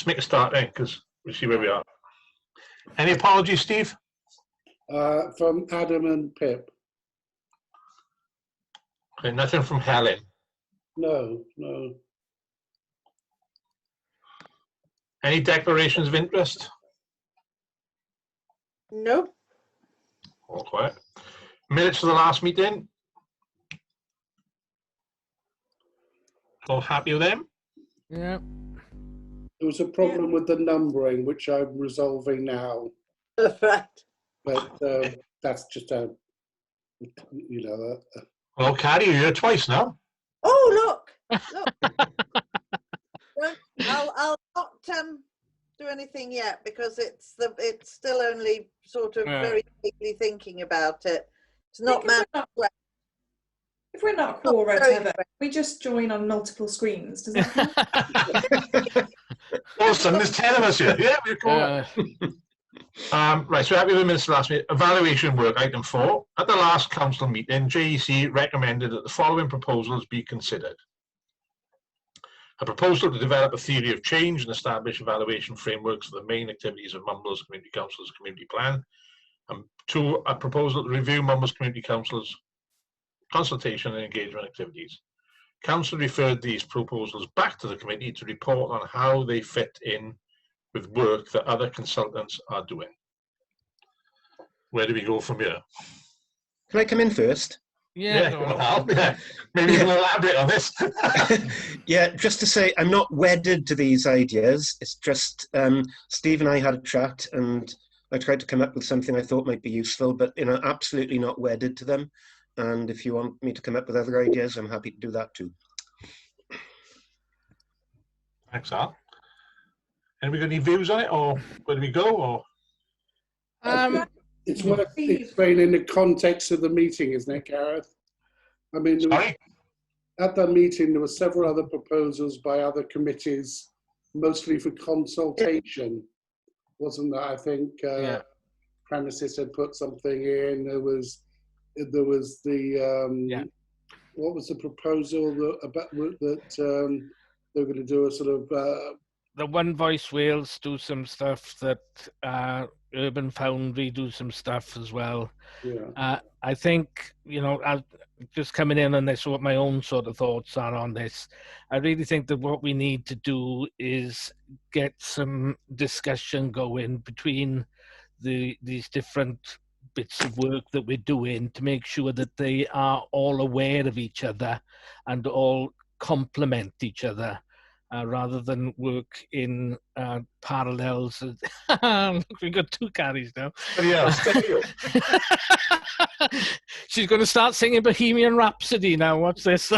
Let's make a start then, because we'll see where we are. Any apologies, Steve? From Adam and Pip. Okay, nothing from Helen. No. Any declarations of interest? Nope. All quiet. Minutes of the last meeting? All happy with them? Yeah. There was a problem with the numbering, which I'm resolving now. Right. But that's just a, Well, Carrie, you're here twice now. Oh, look. I'll not do anything yet because it's still only sort of very deeply thinking about it. It's not If we're not core or whatever, we just join on multiple screens. Does that count? Awesome, there's 10 of us here. Yeah, we're cool. Right, so happy with the minutes of the last meeting. Evaluation work, item 4. At the last council meeting, JEC recommended that the following proposals be considered. A proposal to develop a theory of change and establish evaluation frameworks for the main activities of Mumbles Community Council's community plan. And 2, a proposal to review Mumbles Community Council's consultation and engagement activities. Council referred these proposals back to the committee to report on how they fit in with work that other consultants are doing. Where do we go from here? Can I come in first? Yeah. Maybe you can elaborate on this. Yeah, just to say, I'm not wedded to these ideas. It's just Steve and I had a chat, and I tried to come up with something I thought might be useful, but absolutely not wedded to them. And if you want me to come up with other ideas, I'm happy to do that too. Thanks, Al. Have we got any views on it, or where do we go? Or it's worth explaining the context of the meeting, isn't it, Gareth? I mean, at that meeting, there were several other proposals by other committees, mostly for consultation, wasn't there? I think Premises had put something in. There was the what was the proposal that they were going to do a sort of the One Voice Wales do some stuff, that Urban Foundry do some stuff as well. Yeah. I think, I'll just coming in on this, what my own sort of thoughts are on this. I really think that what we need to do is get some discussion going between these different bits of work that we're doing to make sure that they are all aware of each other and all complement each other. Rather than work in parallels. Look, we've got 2 Carries now. Yeah. She's going to start singing Bohemian Rhapsody now. Watch this.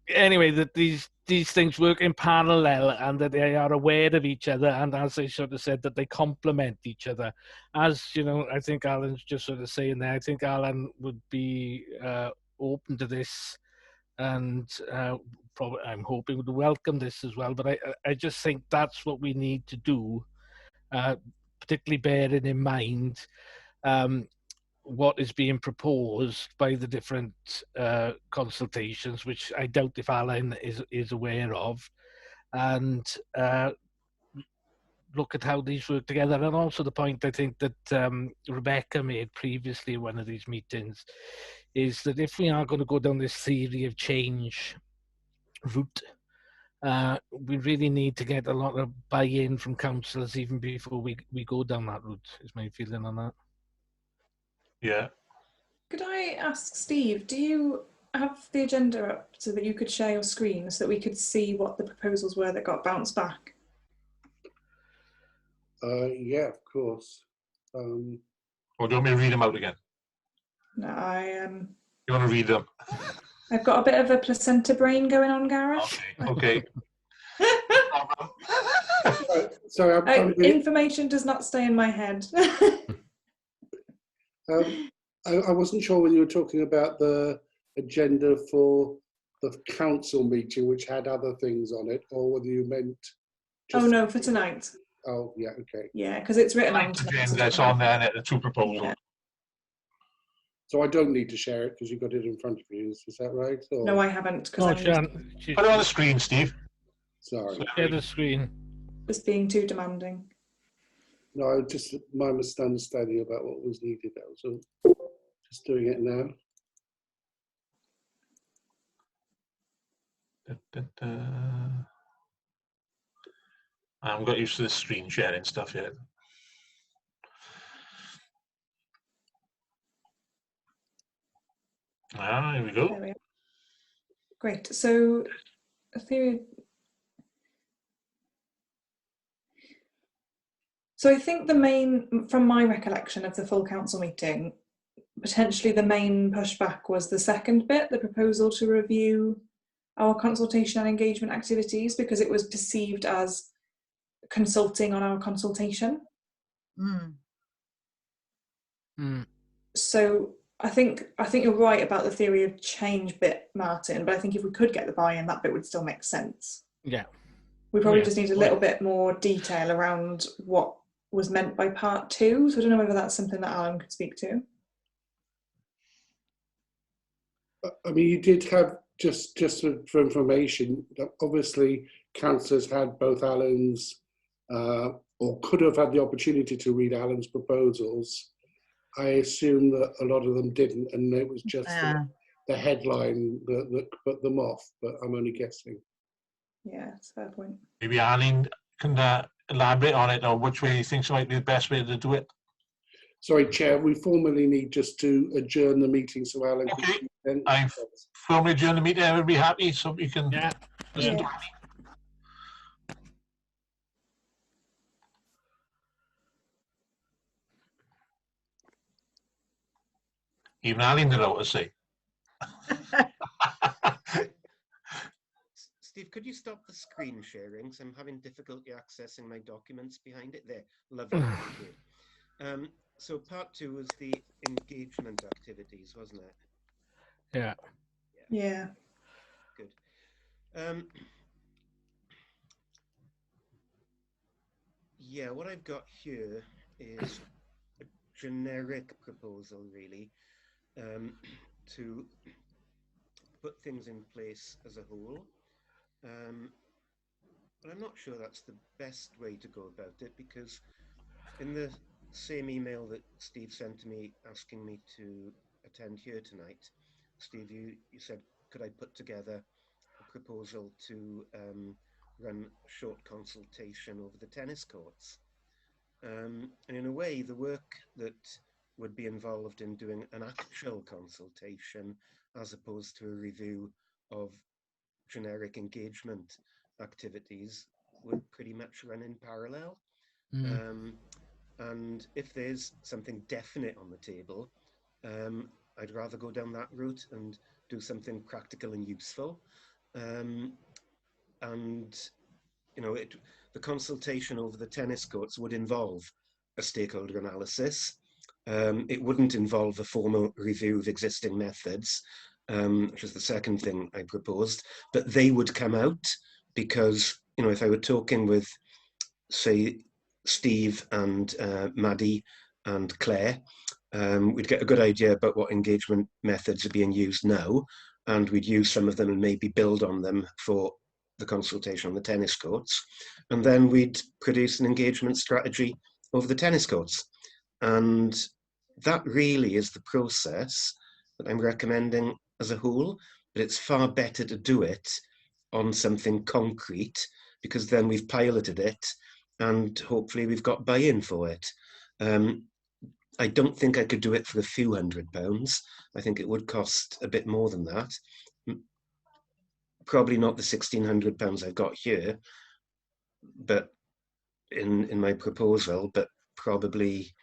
Anyway, that these things work in parallel and that they are aware of each other, and as I sort of said, that they complement each other. As I think Alan's just sort of saying there, I think Alan would be open to this, and probably I'm hoping would welcome this as well. But I just think that's what we need to do, particularly bearing in mind what is being proposed by the different consultations, which I doubt if Alan is aware of, and look at how these work together. And also the point I think that Rebecca made previously in one of these meetings is that if we are going to go down this theory of change route, we really need to get a lot of buy-in from councillors even before we go down that route, is my feeling on that. Yeah. Could I ask Steve, do you have the agenda up so that you could share your screen so that we could see what the proposals were that got bounced back? Yeah, of course. Or do you want me to read them out again? No, You want to read them? I've got a bit of a placenta brain going on, Gareth. Okay. So information does not stay in my head. I wasn't sure whether you were talking about the agenda for the council meeting, which had other things on it, or whether you meant Oh no, for tonight. Oh yeah, okay. Yeah, because it's written on tonight. That's on there, the 2 proposals. Yeah. So I don't need to share it because you've got it in front of you. Is that right? Or... No, I haven't. No, I'm Put it on the screen, Steve. Sorry. Share the screen. just being too demanding. No, just my misunderstanding about what was needed. That was all. Just doing it now. I haven't got used to the screen sharing stuff yet. Ah, here we go. There we are. Great. So, a theory. So I think the main, from my recollection of the full council meeting, potentially the main pushback was the second bit, the proposal to review our consultation and engagement activities, because it was perceived as consulting on our consultation. So I think you're right about the theory of change bit, Martin, but I think if we could get the buy-in, that bit would still make sense. Yeah. We probably just need a little bit more detail around what was meant by part 2. So I don't know whether that's something that Alan could speak to. I mean, you did have, just for information, obviously councillors had both Alan's, or could have had the opportunity to read Alan's proposals. I assume that a lot of them didn't, and it was just the headline that put them off, but I'm only guessing. Yeah, that's a fair point. Maybe Arlene can elaborate on it, or which way he thinks might be the best way to do it. Sorry, Chair, we formally need just to adjourn the meeting so Alan Okay. can... I've formally adjourned the meeting. Everybody happy, so you can listen to me. Even Arlene didn't know what to say. Steve, could you stop the screen sharing? So I'm having difficulty accessing my documents behind it. There, lovely. So part 2 was the engagement activities, wasn't it? Yeah. Yeah. Good. Yeah, what I've got here is a generic proposal, really, to put things in place as a whole. But I'm not sure that's the best way to go about it, because in the same email that Steve sent to me asking me to attend here tonight, Steve, you said, could I put together a proposal to run a short consultation over the tennis courts? And in a way, the work that would be involved in doing an actual consultation as opposed to a review of generic engagement activities would pretty much run in parallel. And if there's something definite on the table, I'd rather go down that route and do something practical and useful. And you know, the consultation over the tennis courts would involve a stakeholder analysis. It wouldn't involve a formal review of existing methods, which is the second thing I proposed, but they would come out because, you know, if I were talking with, say, Steve and Maddie and Claire, we'd get a good idea about what engagement methods are being used now, and we'd use some of them and maybe build on them for the consultation on the tennis courts. And then we'd produce an engagement strategy over the tennis courts. And that really is the process that I'm recommending as a whole, but it's far better to do it on something concrete, because then we've piloted it and hopefully we've got buy-in for it. I don't think I could do it for a few £100. I think it would cost a bit more than that. Probably not the £1,600 I've got here, but in my proposal, but probably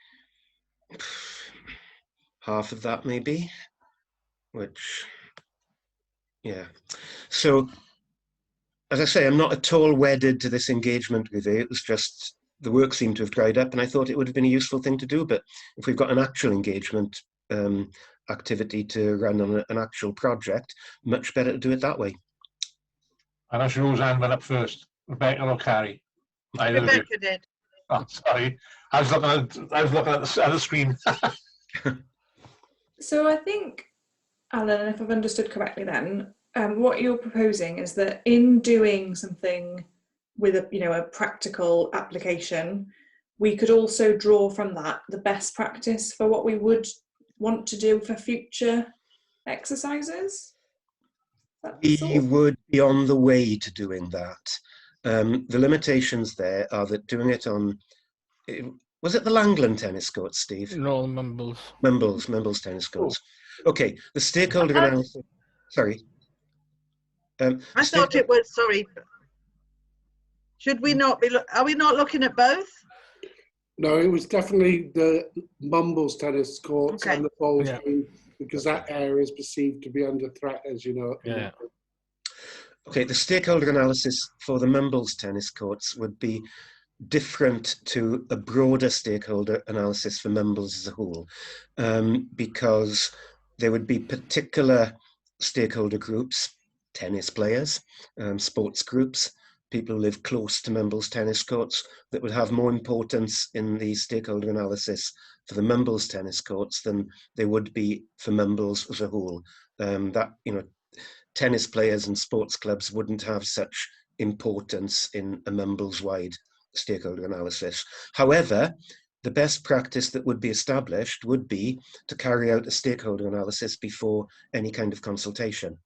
half of that maybe, which, yeah. So, as I say, I'm not at all wedded to this engagement review. It was just the work seemed to have dried up, and I thought it would have been a useful thing to do. But if we've got an actual engagement activity to run on an actual project, much better to do it that way. And as Roseanne went up first, Rebecca or Carrie? Rebecca did. Oh, sorry. I was looking at the screen. So I think, Alan, if I've understood correctly then, what you're proposing is that in doing something with a practical application, we could also draw from that the best practice for what we would want to do for future exercises? We would be on the way to doing that. The limitations there are that doing it on, was it the Langland tennis courts, Steve? No, Mumbles. Mumbles tennis courts. Okay, the stakeholder analysis, sorry. I thought it was, sorry. Should we not be, are we not looking at both? No, it was definitely the Mumbles tennis courts Okay. and the bowls green, because that area is perceived to be under threat, as you know. Yeah. Okay, the stakeholder analysis for the Mumbles tennis courts would be different to a broader stakeholder analysis for Mumbles as a whole, because there would be particular stakeholder groups, tennis players, sports groups, people who live close to Mumbles tennis courts, that would have more importance in the stakeholder analysis for the Mumbles tennis courts than they would be for Mumbles as a whole. That, tennis players and sports clubs wouldn't have such importance in a Mumbles-wide stakeholder analysis. However, the best practice that would be established would be to carry out a stakeholder analysis before any kind of consultation.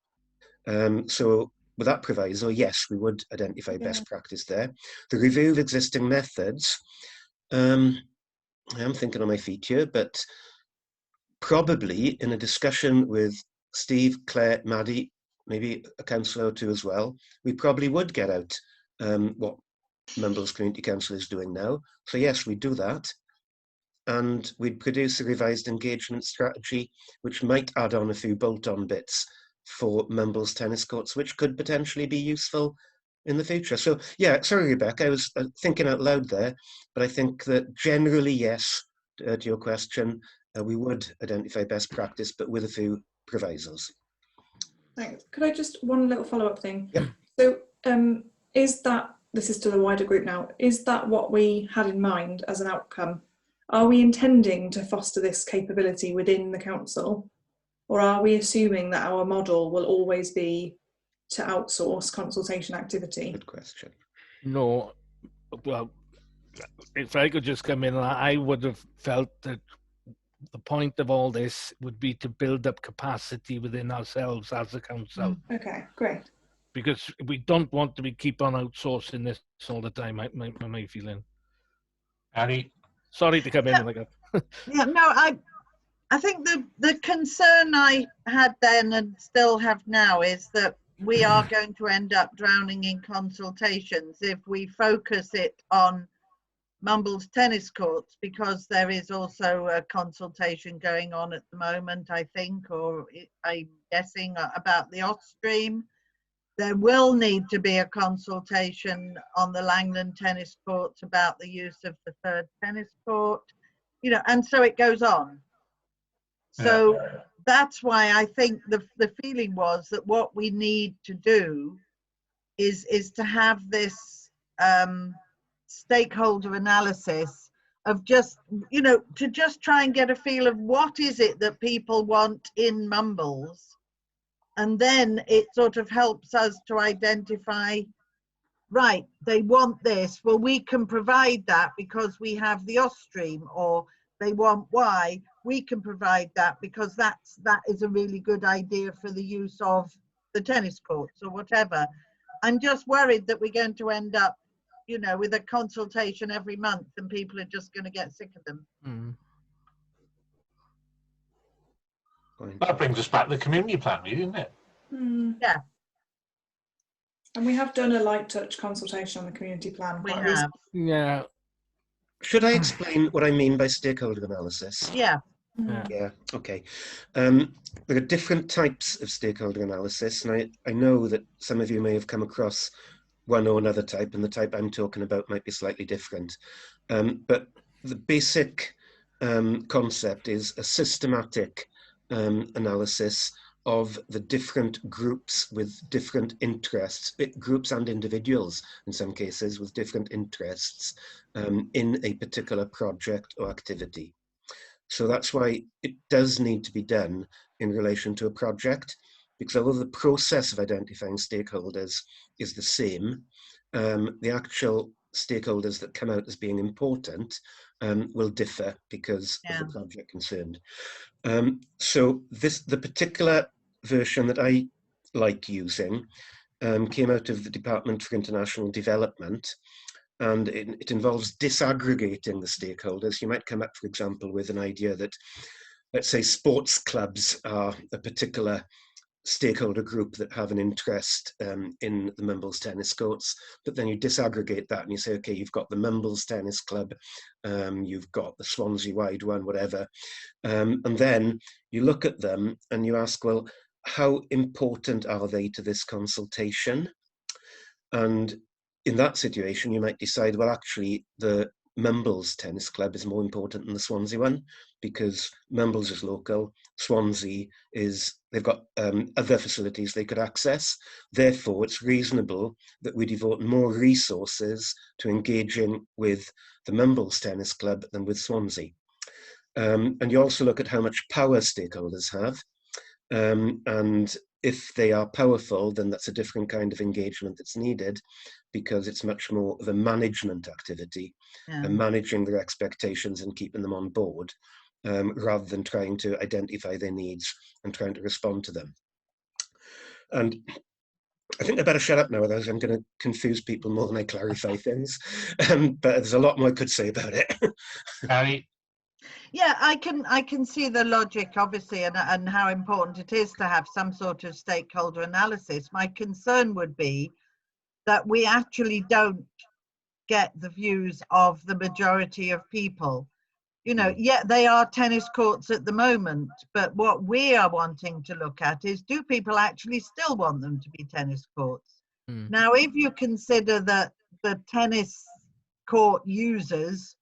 So with that proviso, yes, we would identify best practice there. The review of existing methods, I am thinking on my feet here, but probably in a discussion with Steve, Claire, Maddie, maybe a councillor or two as well, we probably would get out what Mumbles Community Council is doing now. So yes, we'd do that. And we'd produce a revised engagement strategy, which might add on a few bolt-on bits for Mumbles tennis courts, which could potentially be useful in the future. So yeah, sorry, Rebecca, I was thinking out loud there, but I think that generally, yes, to your question, we would identify best practice, but with a few provisos. Thanks. Could I just, one little follow-up thing? Yep. So is that, this is to the wider group now, is that what we had in mind as an outcome? Are we intending to foster this capability within the council? Or are we assuming that our model will always be to outsource consultation activity? Good question. No, well, if I could just come in, I would have felt that the point of all this would be to build up capacity within ourselves as a council. Okay, great. Because we don't want to keep on outsourcing this all the time, my feeling. Annie? Sorry to come in like that. Yeah, no, I think the concern I had then and still have now is that we are going to end up drowning in consultations if we focus it on Mumbles tennis courts, because there is also a consultation going on at the moment, I think, or I'm guessing, about the off-stream. There will need to be a consultation on the Langland tennis courts about the use of the third tennis court, and so it goes on. So that's why I think the feeling was that what we need to do is to have this stakeholder analysis of just, to just try and get a feel of what is it that people want in Mumbles. And then it sort of helps us to identify, right, they want this. Well, we can provide that because we have the off-stream, or they want Y, we can provide that because that is a really good idea for the use of the tennis courts or whatever. I'm just worried that we're going to end up, with a consultation every month and people are just going to get sick of them. Mm. That brings us back to the community plan, really, isn't it? Yeah. And we have done a light touch consultation on the community plan. We have. Yeah. Should I explain what I mean by stakeholder analysis? Yeah. Yeah, okay. There are different types of stakeholder analysis, and I know that some of you may have come across one or another type, and the type I'm talking about might be slightly different. But the basic concept is a systematic analysis of the different groups with different interests, groups and individuals in some cases with different interests in a particular project or activity. So that's why it does need to be done in relation to a project, because although the process of identifying stakeholders is the same, the actual stakeholders that come out as being important will differ because of the project concerned. So the particular version that I like using came out of the Department for International Development, and it involves disaggregating the stakeholders. You might come up, for example, with an idea that, let's say, sports clubs are a particular stakeholder group that have an interest in the Mumbles tennis courts, but then you disaggregate that and you say, okay, you've got the Mumbles Tennis Club, you've got the Swansea Wide one, whatever, and then you look at them and you ask, well, how important are they to this consultation? And in that situation, you might decide, well, actually, the Mumbles Tennis Club is more important than the Swansea one, because Mumbles is local, Swansea is, they've got other facilities they could access. Therefore, it's reasonable that we devote more resources to engaging with the Mumbles Tennis Club than with Swansea. And you also look at how much power stakeholders have. And if they are powerful, then that's a different kind of engagement that's needed, because it's much more of a management activity and managing their expectations and keeping them on board, rather than trying to identify their needs and trying to respond to them. And I think I better shut up now, otherwise I'm going to confuse people more than I clarify things. But there's a lot more I could say about it. Harry? Yeah, I can see the logic, obviously, and how important it is to have some sort of stakeholder analysis. My concern would be that we actually don't get the views of the majority of people. You know, yeah, they are tennis courts at the moment, but what we are wanting to look at is, do people actually still want them to be tennis courts? Now, if you consider that the tennis court users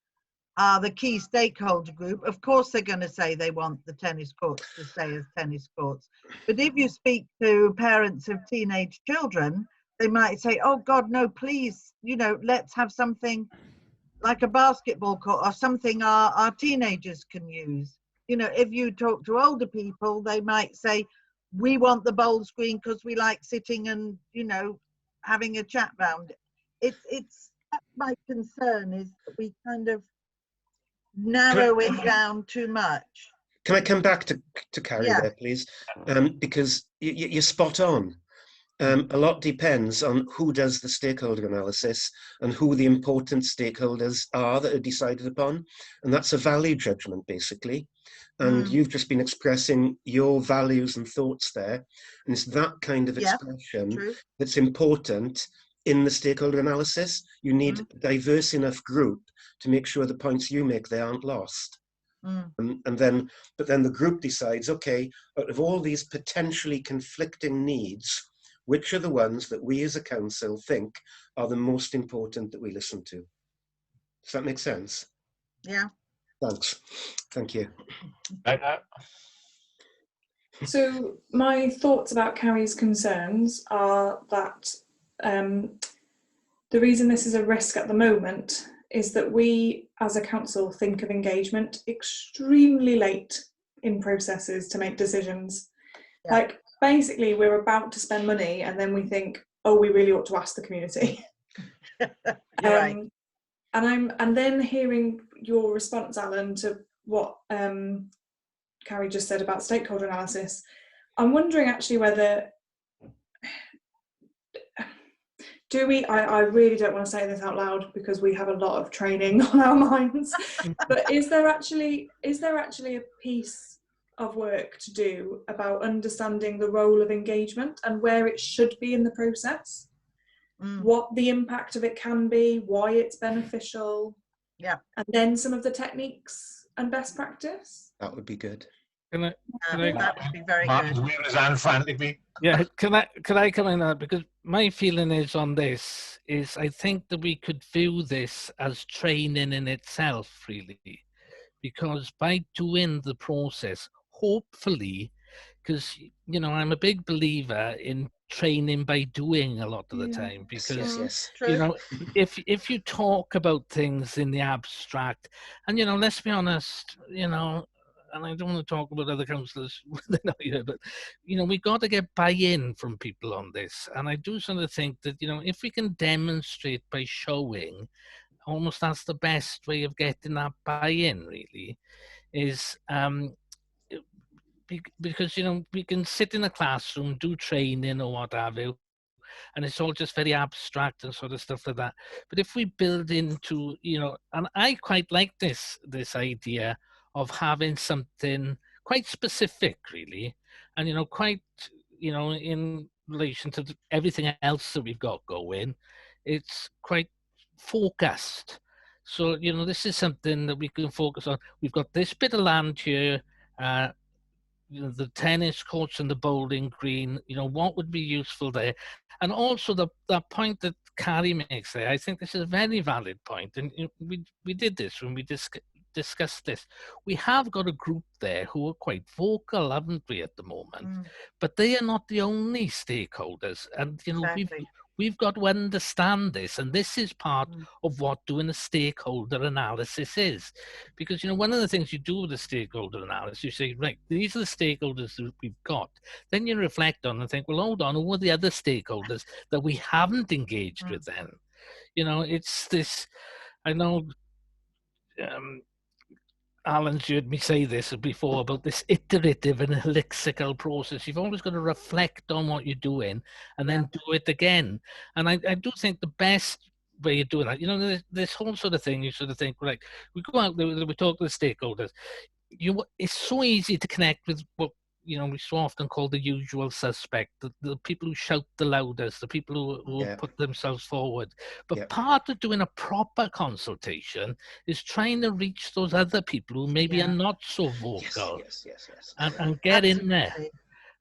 are the key stakeholder group, of course they're going to say they want the tennis courts to stay as tennis courts. But if you speak to parents of teenage children, they might say, oh God, no, please, you know, let's have something like a basketball court or something our teenagers can use. You know, if you talk to older people, they might say, we want the bowl screen because we like sitting and, you know, having a chat round. It's that's my concern, is that we kind of narrow it down too much. Can I come back to Carrie there, please? Because you're spot on. A lot depends on who does the stakeholder analysis and who the important stakeholders are that are decided upon. And that's a value judgment, basically. And you've just been expressing your values and thoughts there. And it's that kind of expression that's important in the stakeholder analysis. You need a diverse enough group to make sure the points you make there aren't lost. But then the group decides, okay, out of all these potentially conflicting needs, which are the ones that we as a council think are the most important that we listen to? Does that make sense? Yeah. Thanks. Thank you. So my thoughts about Carrie's concerns are that the reason this is a risk at the moment is that we as a council think of engagement extremely late in processes to make decisions. Like, basically we're about to spend money and then we think, oh, we really ought to ask the community. Right. And then hearing your response, Alan, to what Carrie just said about stakeholder analysis, I'm wondering actually whether I really don't want to say this out loud because we have a lot of training on our minds, but is there actually a piece of work to do about understanding the role of engagement and where it should be in the process, what the impact of it can be, why it's beneficial, and then some of the techniques and best practice? That would be good. Can I that would be very Martin's good. waving his hand frantically. Yeah, can I come in on that? Because my feeling is on this is I think that we could view this as training in itself, really, because by doing the process, hopefully, because you know I'm a big believer in training by doing a lot of the time, because Yes. you know if you talk about things in the abstract, and you know let's be honest, you know and I don't want to talk about other councillors, they're not here, but, you know, we've got to get buy-in from people on this. And I do sort of think that, you know, if we can demonstrate by showing, almost that's the best way of getting that buy-in, really, is because, you know, we can sit in a classroom, do training or what have you, and it's all just very abstract and sort of stuff like that. But if we build into, you know, and I quite like this idea of having something quite specific, really, and, you know, quite, you know, in relation to everything else that we've got going, it's quite focused. So, you know, this is something that we can focus on. We've got this bit of land here, you know, the tennis courts and the bowling green, you know, what would be useful there? And also the point that Carrie makes there, I think this is a very valid point. And you know, we did this when we discussed this. We have got a group there who are quite vocal, haven't we, at the moment? But they are not the only stakeholders. And, you know, Exactly. we've got to understand this, and this is part of what doing a stakeholder analysis is. Because, you know, one of the things you do with a stakeholder analysis, you say, right, these are the stakeholders that we've got. Then you reflect on and think, well, hold on, who are the other stakeholders that we haven't engaged with then? You know, it's this, I know Alan's heard me say this before about this iterative and elliptical process. You've always got to reflect on what you're doing and then do it again. And I do think the best way of doing that, you know, this whole sort of thing, you sort of think, right, we go out there, we talk to the stakeholders. It's so easy to connect with what, you know, we so often call the usual suspect, the people who shout the loudest, the people who put themselves forward. But part of doing a proper consultation is trying to reach those other people who maybe are not so vocal. Yes. And get in there.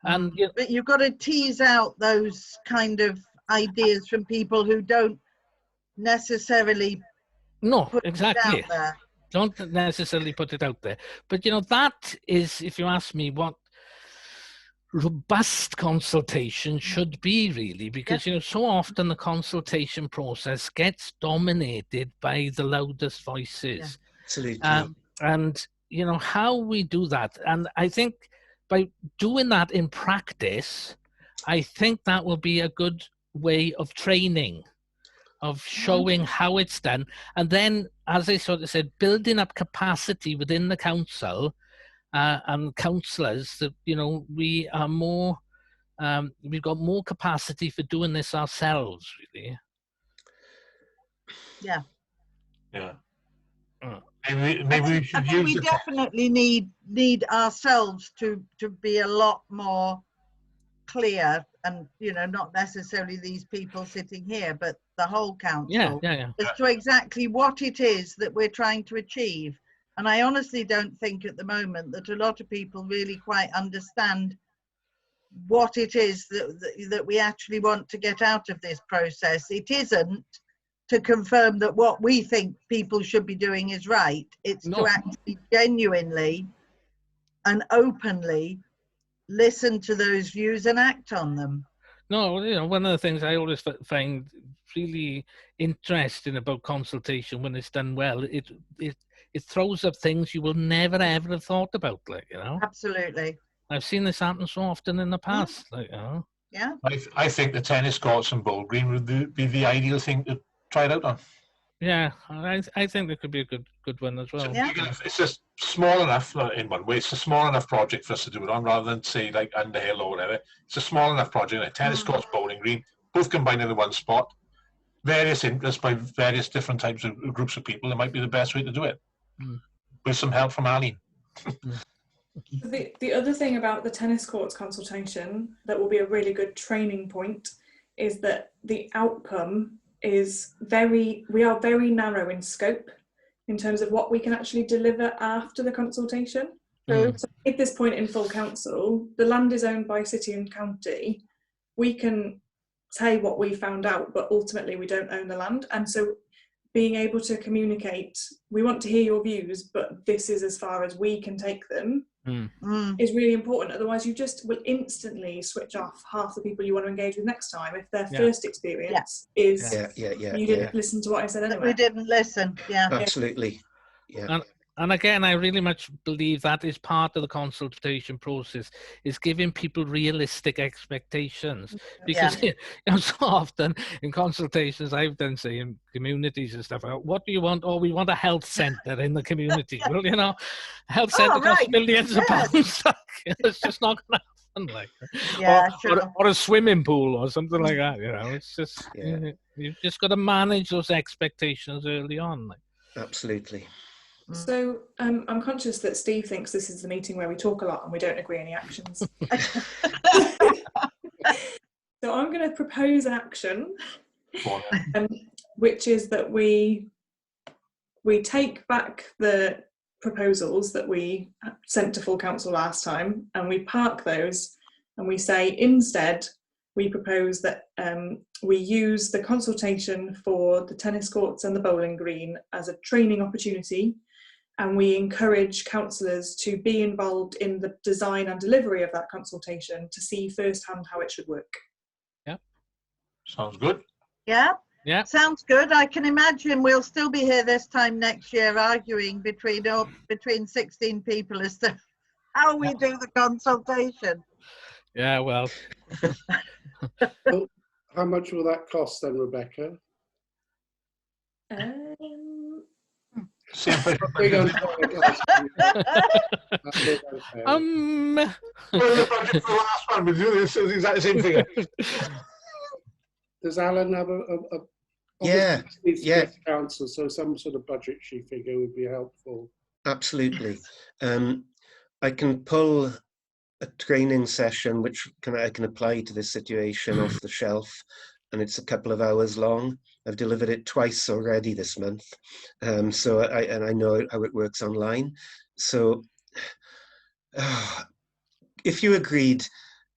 And but you've got to tease out those kind of ideas from people who don't necessarily put it out there. Don't necessarily put it out there. But, you know, that is, if you ask me, what robust consultation should be, really, because you know, so often the consultation process gets dominated by the loudest voices. Absolutely. And you know how we do that, and I think by doing that in practice, I think that will be a good way of training, of showing how it's done, and then, as I sort of said, building up capacity within the council and councillors, that, you know, we are more, we've got more capacity for doing this ourselves, really. Yeah. Maybe we should use we definitely need ourselves to be a lot more clear, and, you know, not necessarily these people sitting here, but the whole council, as to exactly what it is that we're trying to achieve. And I honestly don't think at the moment that a lot of people really quite understand what it is that we actually want to get out of this process. It isn't to confirm that what we think people should be doing is right. It's to actually genuinely and openly listen to those views and act on them. No, you know, one of the things I always find really interesting about consultation when it's done well, it throws up things you will never ever have thought about, like, you know. Absolutely. I've seen this happen so often in the past, like, you know. Yeah. I think the tennis courts and bowl green would be the ideal thing to try it out on. Yeah, I think it could be a good one as well. It's just small enough, in one way, it's a small enough project for us to do it on, rather than, say, like Underhill or whatever. It's a small enough project, like tennis courts, bowling green, both combined into one spot. Various interests by various different types of groups of people. It might be the best way to do it. With some help from Ali. The other thing about the tennis courts consultation that will be a really good training point is that the outcome is we are very narrow in scope in terms of what we can actually deliver after the consultation. So at this point in full council, the land is owned by city and county. We can say what we found out, but ultimately we don't own the land. And so being able to communicate, we want to hear your views, but this is as far as we can take them, is really important. Otherwise you just will instantly switch off half the people you want to engage with next time if their first experience is you didn't listen to what I said anyway. We didn't listen. Absolutely. And again, I really much believe that is part of the consultation process, is giving people realistic expectations. Because so often in consultations I've done, say, in communities and stuff, what do you want? Oh, we want a health centre in the community. Well, a health centre costs millions of pounds. It's just not going to happen. Or a swimming pool or something like that. It's just, you've just got to manage those expectations early on. Absolutely. So I'm conscious that Steve thinks this is the meeting where we talk a lot and we don't agree any actions. So I'm going to propose an action, which is that we take back the proposals that we sent to full council last time, and we park those, and we say instead we propose that we use the consultation for the tennis courts and the bowling green as a training opportunity, and we encourage councillors to be involved in the design and delivery of that consultation to see firsthand how it should work. Yeah, sounds good. Yeah. Yeah, sounds good. I can imagine we'll still be here this time next year arguing between 16 people as to how we do the consultation. Yeah, well. How much will that cost then, Rebecca? Same place. The budget for the last one, we do this exactly the same figure. Does Alan have a yeah, council, so some sort of budgetary figure would be helpful. Absolutely. I can pull a training session which I can apply to this situation off the shelf, and it's a couple of hours long. I've delivered it twice already this month, so I know how it works online. So if you agreed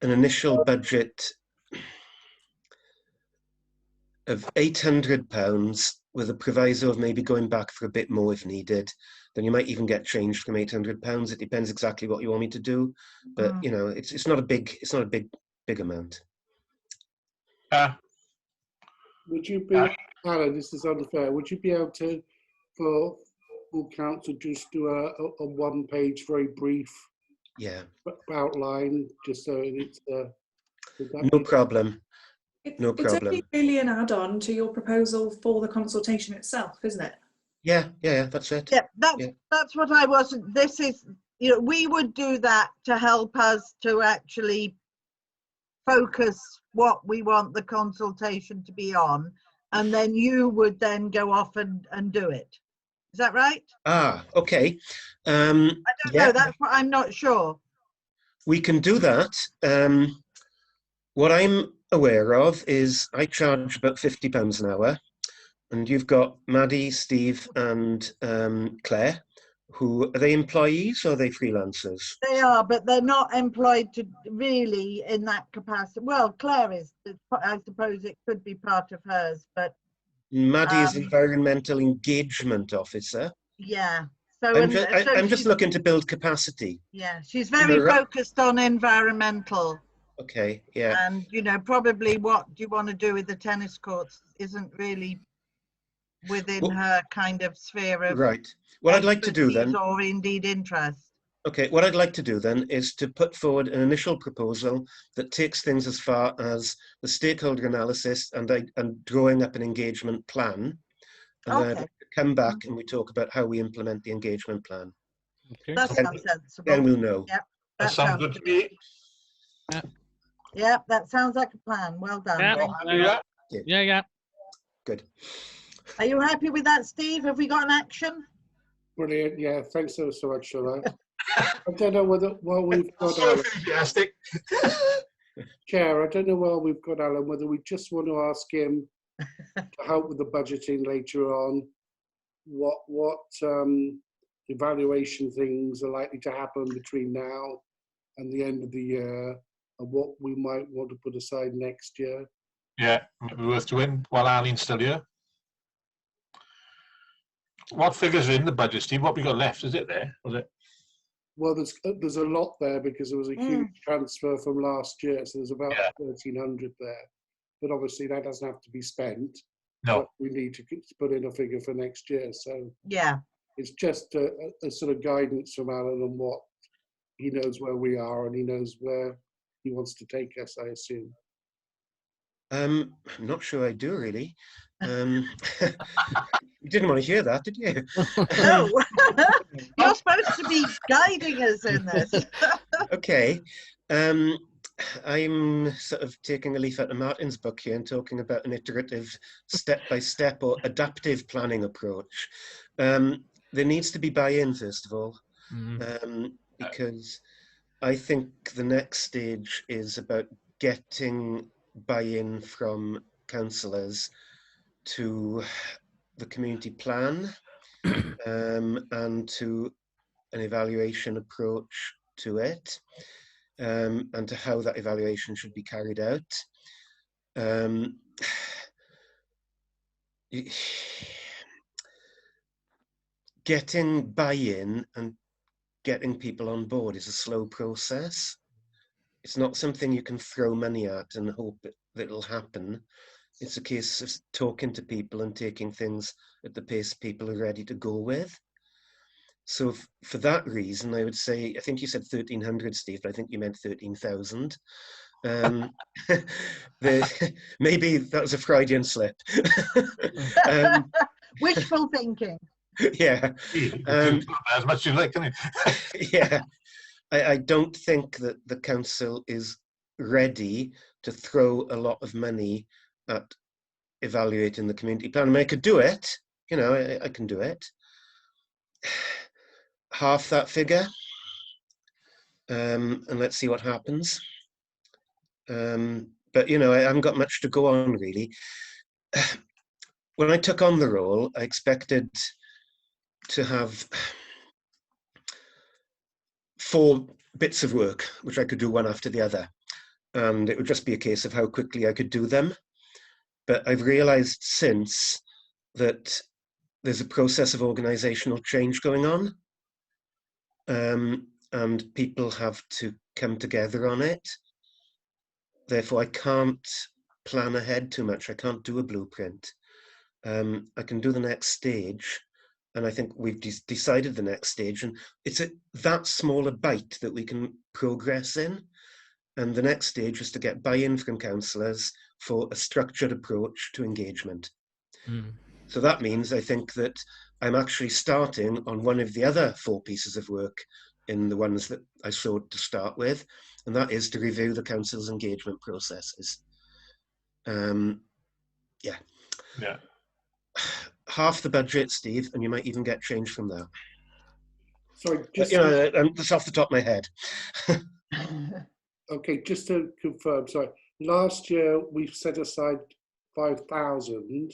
an initial budget of £800 with a proviso of maybe going back for a bit more if needed, then you might even get changed from £800. It depends exactly what you want me to do, but it's not a big amount. Would you be, Alan, this is unfair, would you be able to, for full council, just do a one-page, very brief outline, just so it's no problem. It's only really an add-on to your proposal for the consultation itself, isn't it? Yeah, that's it. Yeah, that's what I wasn't. This is, we would do that to help us to actually focus what we want the consultation to be on, and then you would then go off and do it. Is that right? Okay. I don't know. That's what I'm not sure. We can do that. What I'm aware of is I charge about £50 an hour, and you've got Maddie, Steve, and Claire. Who are they? Employees or are they freelancers? They are, but they're not employed to really in that capacity. Well, Claire is. I suppose it could be part of hers, but Maddie is environmental engagement officer. Yeah. So I'm just looking to build capacity. Yeah, she's very focused on environmental. Okay, yeah. And, probably what do you want to do with the tennis courts isn't really within her kind of sphere of What I'd like to do then, or indeed interest. Okay, what I'd like to do then is to put forward an initial proposal that takes things as far as the stakeholder analysis and drawing up an engagement plan. And then I'd like to come back and we talk about how we implement the engagement plan. Okay. That sounds sensible. Then we'll know. Yep. That sounds good to me. Yeah, that sounds like a plan. Well done. Yeah. Good. Are you happy with that, Steve? Have we got an action? Brilliant. Yeah, thanks so much for that. I don't know while we've got so enthusiastic. Chair, I don't know while we've got Alan, whether we just want to ask him to help with the budgeting later on, what evaluation things are likely to happen between now and the end of the year, and what we might want to put aside next year. Yeah, might be worth doing while Arlene's still here. What figures are in the budget, Steve? What we got left? Is it there? Was it? Well, there's a lot there because there was a huge transfer from last year, so there's about 1,300 there. But obviously that doesn't have to be spent. No. But we need to put in a figure for next year. So yeah. It's just a sort of guidance from Alan on what he knows where we are and he knows where he wants to take us, I assume. I'm not sure I do, really. You didn't want to hear that, did you? No, you're supposed to be guiding us in this. Okay. I'm sort of taking a leaf out of Martin's book here and talking about an iterative, step-by-step or adaptive planning approach. There needs to be buy-in, first of all, because I think the next stage is about getting buy-in from councillors to the community plan and to an evaluation approach to it, and to how that evaluation should be carried out. Getting buy-in and getting people on board is a slow process. It's not something you can throw money at and hope that it'll happen. It's a case of talking to people and taking things at the pace people are ready to go with. So for that reason, I would say, I think you said 1,300, Steve, but I think you meant 13,000. Maybe that was a Freudian slip. Wishful thinking. Yeah. As much as you like, can you? Yeah. I don't think that the council is ready to throw a lot of money at evaluating the community plan. I mean, I could do it, you know, I can do it. Half that figure, and let's see what happens. But, you know, I haven't got much to go on, really. When I took on the role, I expected to have 4 bits of work, which I could do one after the other. And it would just be a case of how quickly I could do them. But I've realized since that there's a process of organizational change going on. And people have to come together on it. Therefore, I can't plan ahead too much. I can't do a blueprint. I can do the next stage. And I think we've decided the next stage. And it's that small a bite that we can progress in. And the next stage is to get buy-in from councillors for a structured approach to engagement. So that means I think that I'm actually starting on one of the other 4 pieces of work in the ones that I showed to start with, and that is to review the council's engagement processes. Yeah. Half the budget, Steve, and you might even get change from that. Sorry, just you know, that's off the top of my head. Okay, just to confirm, sorry, last year we've set aside 5,000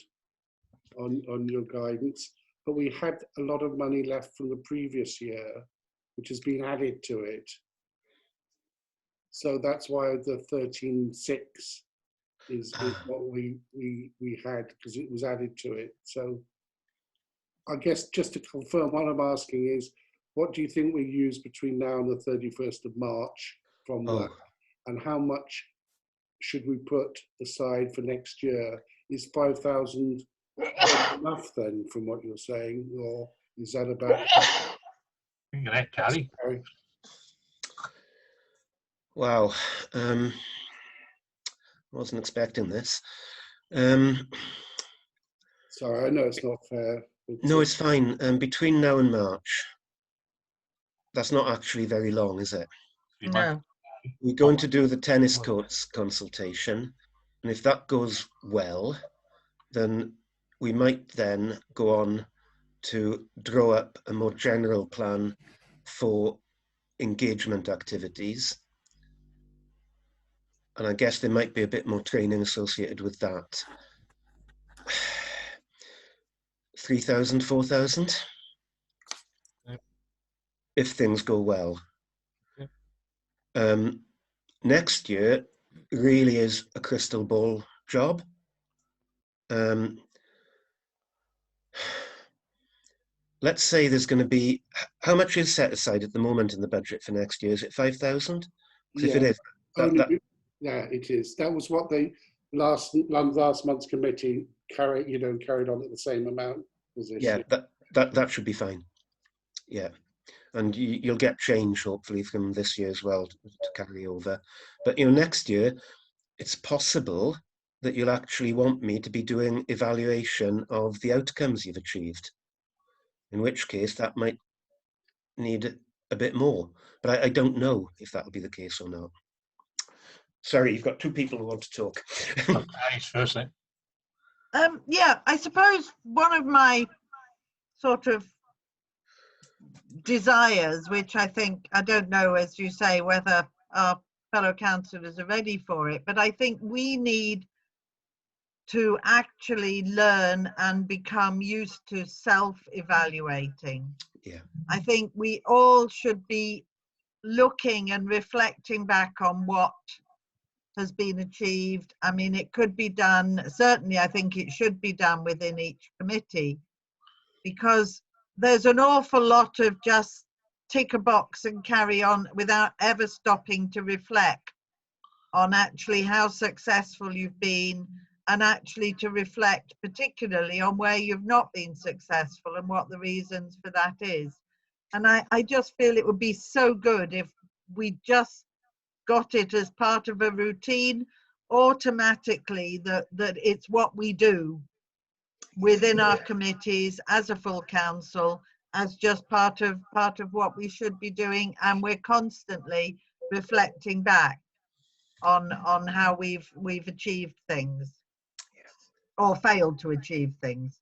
on your guidance, but we had a lot of money left from the previous year, which has been added to it. So that's why the 13,600 is what we had, because it was added to it. So I guess just to confirm, what I'm asking is, what do you think we use between now and the 31st of March from that? And how much should we put aside for next year? Is 5,000 enough then, from what you're saying, or is that about? Carrie. Wow, wasn't expecting this. Sorry, I know it's not fair. No, it's fine. Between now and March, that's not actually very long, is it? No. We're going to do the tennis courts consultation, and if that goes well, then we might then go on to draw up a more general plan for engagement activities. And I guess there might be a bit more training associated with that. 3,000, 4,000, if things go well. Next year really is a crystal ball job. Let's say there's going to be, how much is set aside at the moment in the budget for next year? Is it 5,000? Yeah. If it is, yeah, it is. That was what the last month's committee carried on at the same amount position. Yeah, that should be fine. Yeah. And you'll get change, hopefully, from this year as well to carry over. But, next year, it's possible that you'll actually want me to be doing evaluation of the outcomes you've achieved, in which case that might need a bit more. But I don't know if that'll be the case or not. Sorry, you've got two people who want to talk. Firstly. Yeah, I suppose one of my sort of desires, which I don't know, as you say, whether our fellow councillors are ready for it, but I think we need to actually learn and become used to self-evaluating. Yeah. I think we all should be looking and reflecting back on what has been achieved. I mean, it could be done, certainly I think it should be done within each committee, because there's an awful lot of just tick a box and carry on without ever stopping to reflect on actually how successful you've been, and actually to reflect particularly on where you've not been successful and what the reasons for that is. And I just feel it would be so good if we just got it as part of a routine automatically, that it's what we do within our committees as a full council, as just part of what we should be doing, and we're constantly reflecting back on how we've achieved things or failed to achieve things.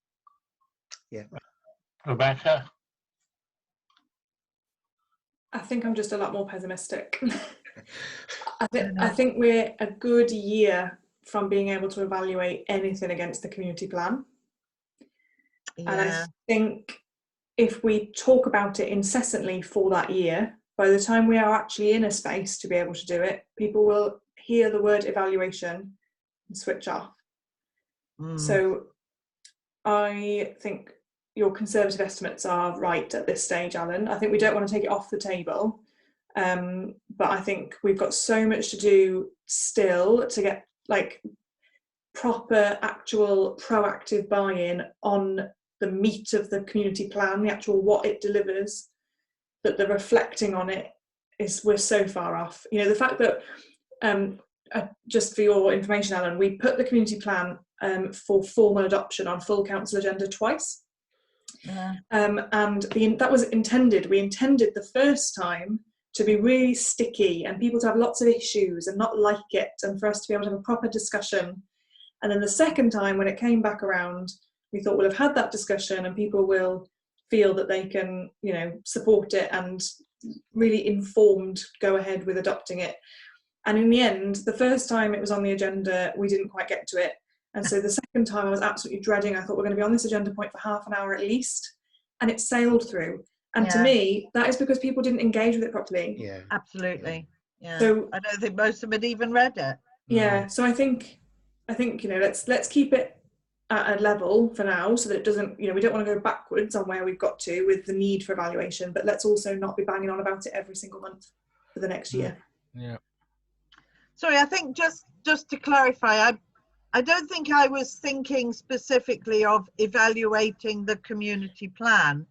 Yeah. Rebecca? I think I'm just a lot more pessimistic. I think we're a good year from being able to evaluate anything against the community plan. Yeah. And I think if we talk about it incessantly for that year, by the time we are actually in a space to be able to do it, people will hear the word evaluation and switch off. So I think your conservative estimates are right at this stage, Alan. I think we don't want to take it off the table, but I think we've got so much to do still to get like proper, actual, proactive buy-in on the meat of the community plan, the actual what it delivers, that the reflecting on it we're so far off. The fact that, just for your information, Alan, we put the community plan for formal adoption on full council agenda twice. And that was intended. We intended the first time to be really sticky and people to have lots of issues and not like it, and for us to be able to have a proper discussion. And then the second time, when it came back around, we thought we'll have had that discussion and people will feel that they can, support it and really informed go ahead with adopting it. And in the end, the first time it was on the agenda, we didn't quite get to it. And so the second time I was absolutely dreading. I thought we're going to be on this agenda point for half an hour at least. And it sailed through. And to me, that is because people didn't engage with it properly. Yeah, absolutely. Yeah. So I don't think most of them had even read it. Yeah. So I think let's keep it at a level for now, so that it doesn't, we don't want to go backwards on where we've got to with the need for evaluation, but let's also not be banging on about it every single month for the next year. Yeah. Sorry, I think just to clarify, I don't think I was thinking specifically of evaluating the community plan.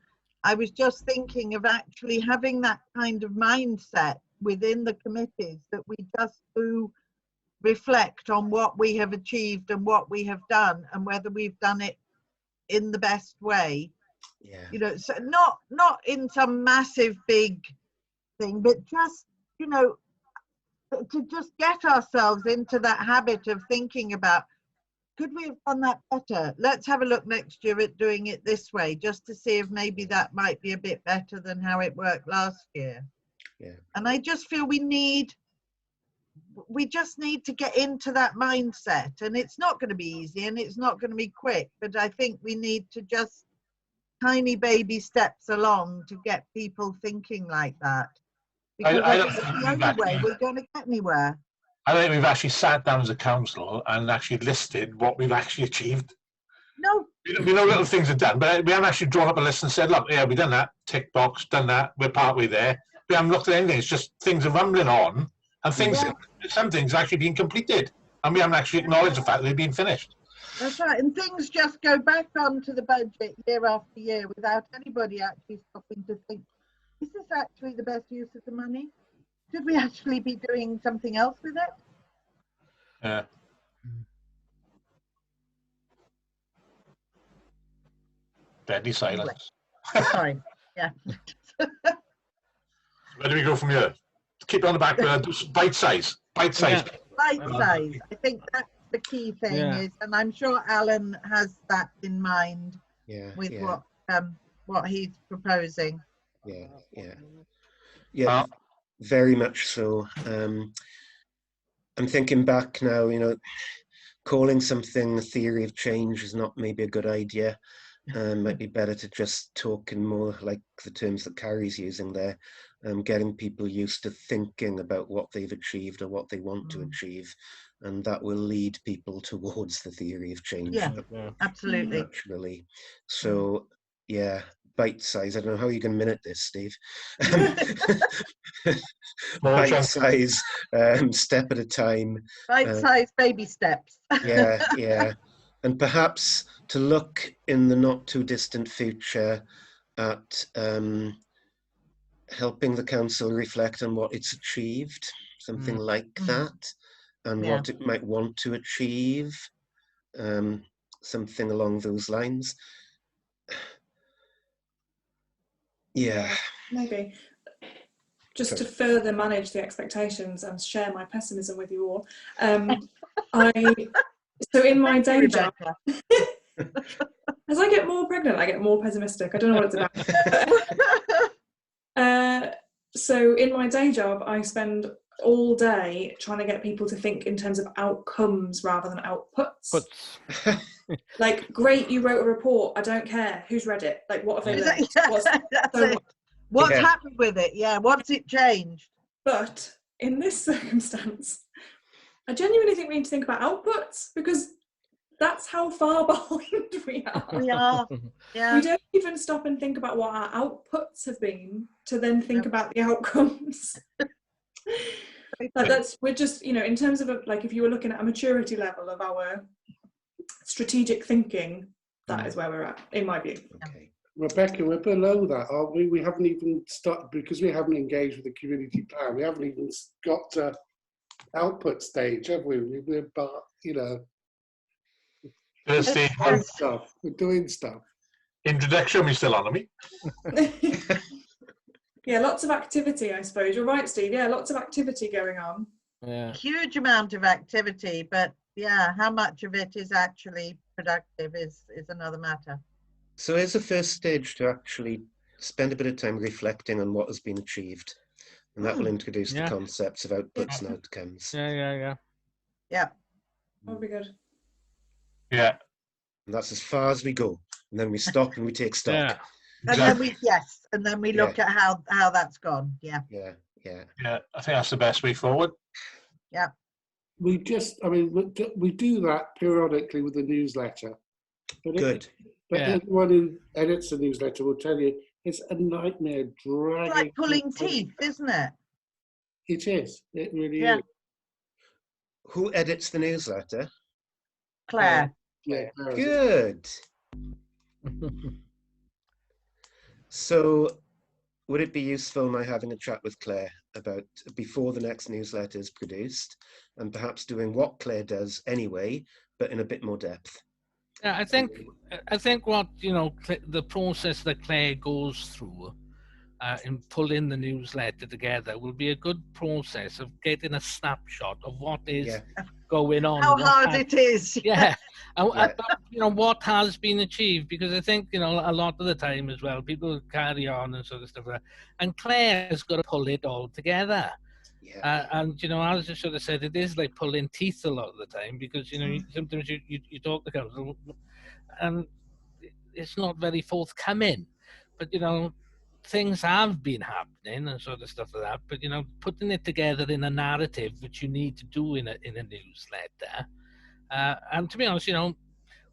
I was just thinking of actually having that kind of mindset within the committees, that we just do reflect on what we have achieved and what we have done and whether we've done it in the best way. Yeah. So not in some massive big thing, but just, to just get ourselves into that habit of thinking about, could we have done that better? Let's have a look next year at doing it this way, just to see if maybe that might be a bit better than how it worked last year. Yeah. And I just feel we just need to get into that mindset, and it's not going to be easy and it's not going to be quick, but I think we need to just tiny baby steps along to get people thinking like that, because I think it's the only way we're going to get anywhere. I think we've actually sat down as a council and actually listed what we've actually achieved. No. We know little things are done, but we haven't actually drawn up a list and said, look, yeah, we've done that, tick box, done that, we're partway there. We haven't looked at anything. It's just things are rumbling on, and some things are actually being completed, and we haven't actually acknowledged the fact that they've been finished. That's right. And things just go back onto the budget year after year without anybody actually stopping to think, is this actually the best use of the money? Should we actually be doing something else with it? Yeah. Deadly silence. Sorry. Yeah. Where do we go from here? Keep it on the back burner. Bite size. Bite size. Yeah. Bite size. I think that's the key thing is, and I'm sure Alan has that in mind with what he's proposing. Yeah, very much so. I'm thinking back now, you know, calling something a theory of change is not maybe a good idea. Might be better to just talk in more like the terms that Carrie's using there, getting people used to thinking about what they've achieved or what they want to achieve, and that will lead people towards the theory of change. Yeah, absolutely. Naturally. So, yeah, bite size. I don't know how you can minute this, Steve. Bite size, step at a time. Bite size, baby steps. Yeah. And perhaps to look in the not too distant future at helping the council reflect on what it's achieved, something like that, and what it might want to achieve, something along those lines. Yeah. Maybe. Just to further manage the expectations and share my pessimism with you all, so in my day job, as I get more pregnant, I get more pessimistic. I don't know what it's about. So in my day job, I spend all day trying to get people to think in terms of outcomes rather than outputs. Like, great, you wrote a report. I don't care who's read it. Like, what have they learned? What's happened with it? Yeah, what's it changed? But in this circumstance, I genuinely think we need to think about outputs, because that's how far behind we are. We are. Yeah. We don't even stop and think about what our outputs have been to then think about the outcomes. We're just, you know, in terms of like if you were looking at a maturity level of our strategic thinking, that is where we're at, in my view. Okay. Rebecca, we're below that, aren't we? We haven't even started, because we haven't engaged with the community plan. We haven't even got to output stage, have we? We're, you know, we're doing stuff. Introduction, we're still on me. Yeah, lots of activity, I suppose. You're right, Steve. Yeah, lots of activity going on. Yeah. Huge amount of activity, but yeah, how much of it is actually productive is another matter. So here's the first stage to actually spend a bit of time reflecting on what has been achieved. And that will introduce the concepts of outputs and outcomes. Yeah. That'll be good. Yeah. And that's as far as we go. And then we stop and we take stock. Yeah. And then we look at how that's gone. Yeah, I think that's the best way forward. Yeah. We do that periodically with the newsletter. But anyone who edits the newsletter will tell you it's a nightmare dragging. It's like pulling teeth, isn't it? It is. It really is. Who edits the newsletter? Claire. Good. So would it be useful my having a chat with Claire about before the next newsletter is produced, and perhaps doing what Claire does anyway, but in a bit more depth? Yeah, I think what, you know, the process that Claire goes through in pulling the newsletter together will be a good process of getting a snapshot of what is going on. How hard it is. Yeah. You know, what has been achieved, because I think, you know, a lot of the time as well, people carry on and sort of stuff like that. And Claire's got to pull it all together. And, you know, as I sort of said, it is like pulling teeth a lot of the time, because, you know, sometimes you talk to council and it's not very forthcoming. But, you know, things have been happening and sort of stuff like that. But, you know, putting it together in a narrative, which you need to do in a newsletter. And to be honest, you know,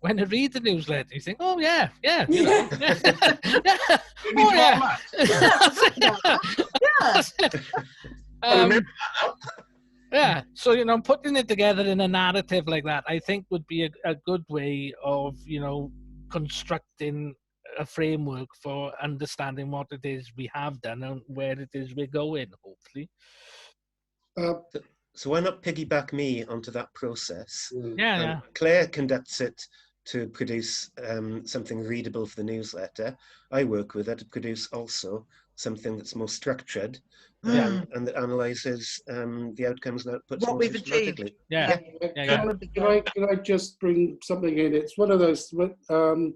when I read the newsletter, you think, oh, yeah, you know. Yeah, so, putting it together in a narrative like that, I think would be a good way of, constructing a framework for understanding what it is we have done and where it is we're going, hopefully. So why not piggyback me onto that process? Yeah. Claire conducts it to produce something readable for the newsletter. I work with her to produce also something that's more structured and that analyses the outcomes and outputs What more we've systematically. achieved. Can I just bring something in? It's one of those, something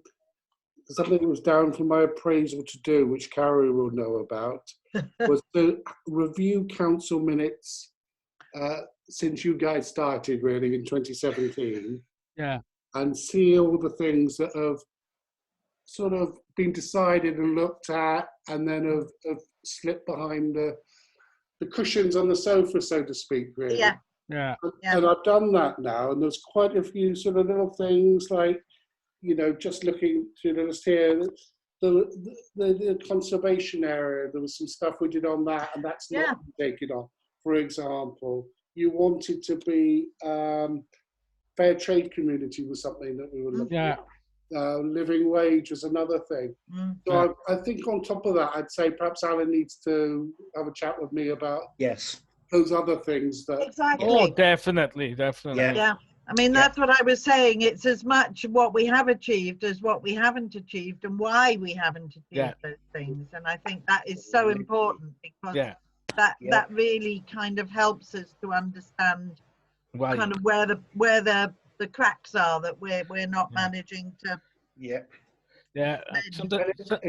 that was down for my appraisal to do, which Carrie will know about, was to review council minutes since you guys started, really, in 2017. Yeah. And see all the things that have sort of been decided and looked at and then have slipped behind the cushions on the sofa, so to speak, really. Yeah. And I've done that now, and there's quite a few sort of little things like, just looking to just here, the conservation area, there was some stuff we did on that, and that's not been taken on. For example, you wanted to be fair trade community was something that we were looking at. Living wage was another thing. So I think on top of that, I'd say perhaps Alan needs to have a chat with me about those other things. Exactly. Oh, definitely. Yeah. I mean, that's what I was saying. It's as much what we have achieved as what we haven't achieved and why we haven't achieved those things. And I think that is so important because that really kind of helps us to understand kind of where the cracks are that we're not managing to. Yeah,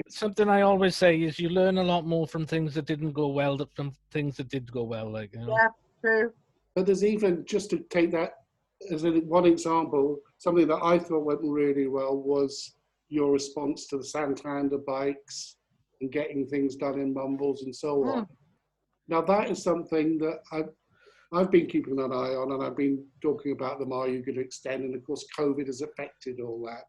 something I always say is you learn a lot more from things that didn't go well than from things that did go well. Yeah, true. But there's even, just to take that as one example, something that I thought went really well was your response to the Santander bikes and getting things done in Mumbles and so on. Now that is something that I've been keeping an eye on, and I've been talking about them. Are you going to extend? And of course, COVID has affected all that.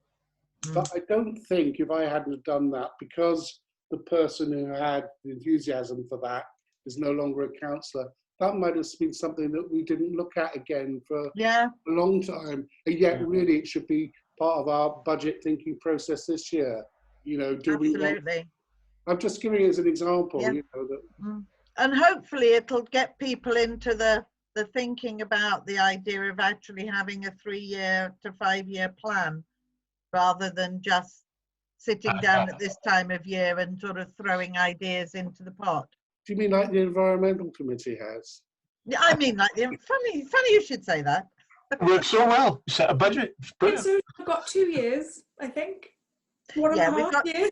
But I don't think if I hadn't done that, because the person who had the enthusiasm for that is no longer a councillor, that might have been something that we didn't look at again for a long time. And yet, really, it should be part of our budget thinking process this year. Do we want? I'm just giving it as an example. And hopefully, it'll get people into the thinking about the idea of actually having a 3-year to 5-year plan, rather than just sitting down at this time of year and sort of throwing ideas into the pot. Do you mean like the Environmental Committee has? Yeah, I mean like funny you should say that. It works so well. You set a budget. It's brilliant. So we've got 2 years, I think. 1.5 years.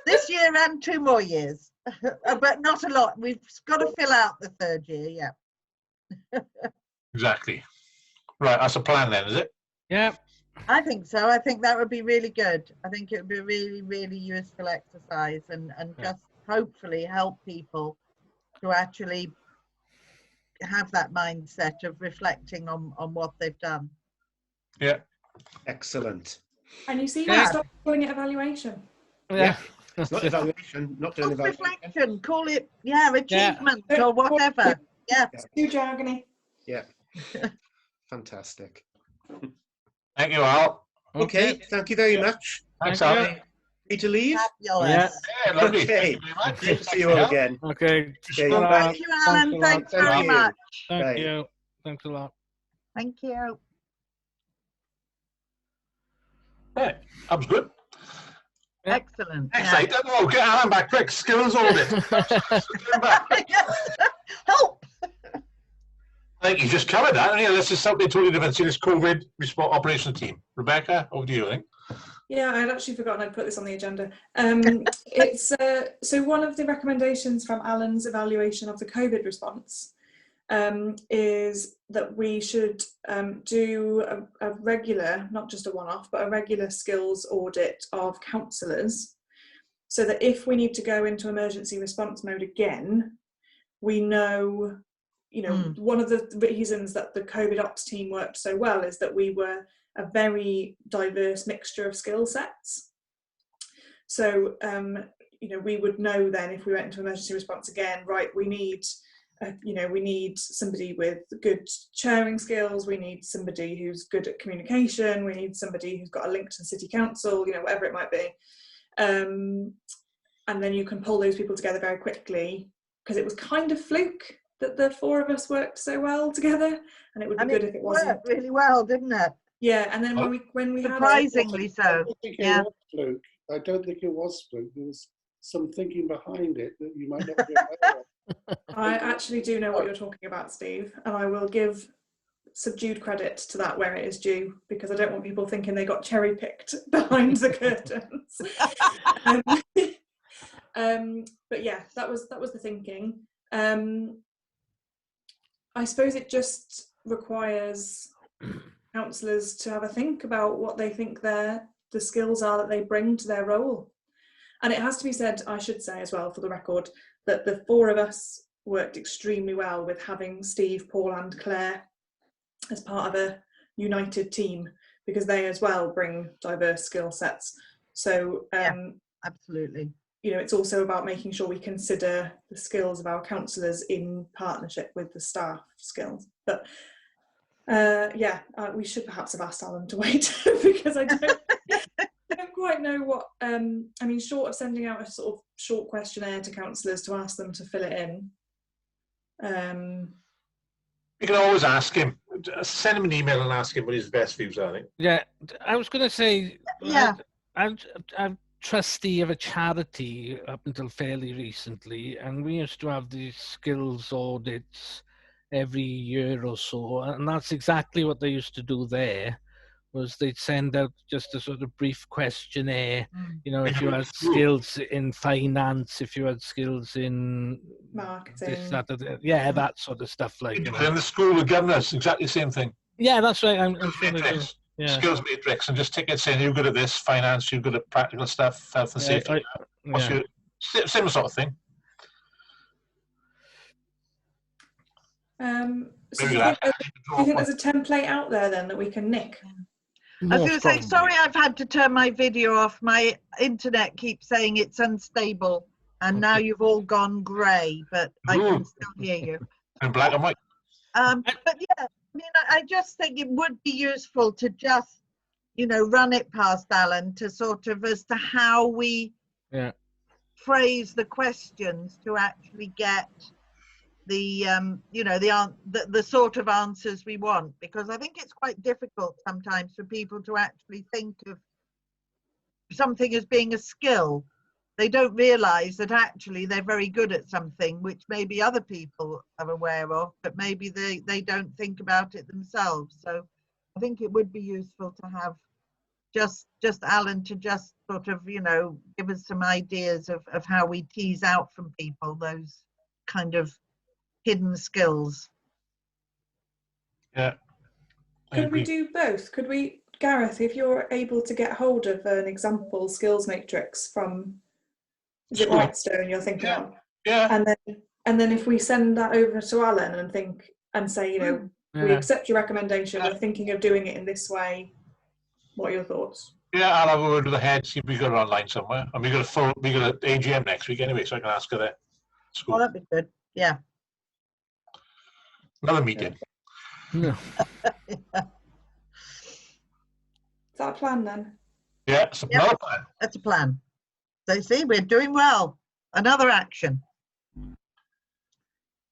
This year and 2 more years, but not a lot. We've got to fill out the 3rd year. Exactly. Right, that's a plan then, is it? Yeah. I think so. I think that would be really good. I think it would be a really, really useful exercise and just hopefully help people to actually have that mindset of reflecting on what they've done. Yeah. Excellent. And you see, stop calling it evaluation. Yeah. It's not evaluation, not doing evaluation. Reflection, call it, achievement or whatever. Yeah. Too jargony. Yeah. Fantastic. Thank you, Al. Okay, thank you very much. Thanks, Al. Free to leave? Fabulous. Yeah, lovely. Okay. Great to see you all again. Okay. Thank you, Alan. Thanks very much. Thank you. Thanks a lot. Thank you. Yeah, that was good. Excellent. Excellent. Oh, get Alan back quick. Skills audit. Help. I think you just covered that. This is something totally different. See, this COVID response operations team. Rebecca, over to you, I think. Yeah, I'd actually forgotten I'd put this on the agenda. It's so one of the recommendations from Alan's evaluation of the COVID response is that we should do a regular, not just a one-off, but a regular skills audit of councillors, so that if we need to go into emergency response mode again, we know, one of the reasons that the COVID ops team worked so well is that we were a very diverse mixture of skill sets. So, we would know then if we went into emergency response again, right, we need you know, we need somebody with good chairing skills, we need somebody who's good at communication, we need somebody who's got a link to the city council, you know, whatever it might be. And then you can pull those people together very quickly, because it was kind of fluke that the four of us worked so well together, and it would be good if it wasn't. Worked really well, didn't it? Yeah, and then when we surprisingly so. I don't think it was fluke. I don't think it was fluke. There was some thinking behind it that you might not be aware of. I actually do know what you're talking about, Steve, and I will give subdued credit to that where it is due, because I don't want people thinking they got cherry picked behind the curtains. But yeah, that was the thinking. I suppose it just requires councillors to have a think about what they think the skills are that they bring to their role. And it has to be said, I should say as well for the record, that the four of us worked extremely well with having Steve, Paul and Claire as part of a united team, because they as well bring diverse skill sets. So absolutely. You know, it's also about making sure we consider the skills of our councillors in partnership with the staff skills. But we should perhaps have asked Alan to wait because I don't quite know what, I mean, short of sending out a sort of short questionnaire to councillors to ask them to fill it in. You can always ask him, send him an email and ask him what his best views are. Yeah, I was going to say, yeah, I'm trustee of a charity up until fairly recently, and we used to have these skills audits every year or so, and that's exactly what they used to do there. Was they'd send out just a sort of brief questionnaire, you know, if you had skills in finance, if you had skills in marketing, this, that, that sort of stuff. Like, you know. In the school of governors, exactly the same thing. Yeah, that's right. I'm sure they do. Yeah. Skills matrix, and just tickets saying you're good at this, finance, you're good at practical stuff, health and safety. Same sort of thing. So do you think there's a template out there then that we can nick? I was going to say, sorry, I've had to turn my video off. My internet keeps saying it's unstable, and now you've all gone grey, but I can still hear you. In black and white. But yeah, I mean, I just think it would be useful to just, you know, run it past Alan to sort of as to how we phrase the questions to actually get the you know, the sort of answers we want, because I think it's quite difficult sometimes for people to actually think of something as being a skill. They don't realize that actually they're very good at something which maybe other people are aware of, but maybe they don't think about it themselves. So I think it would be useful to have just Alan to just sort of, you know, give us some ideas of how we tease out from people those kind of hidden skills. Yeah. Could we do both? Could we, Gareth, if you're able to get hold of an example skills matrix from, is it Whitestone you're thinking of? Yeah. And then if we send that over to Alan and say, you know, we accept your recommendation, we're thinking of doing it in this way. What are your thoughts? Yeah, I'll have a word with the head, see if we got it online somewhere. And we got an AGM next week anyway, so I can ask her there. Oh, that'd be good. Yeah. Another meeting. No. Is that a plan then? Yeah, it's another plan. That's a plan. So see, we're doing well. Another action.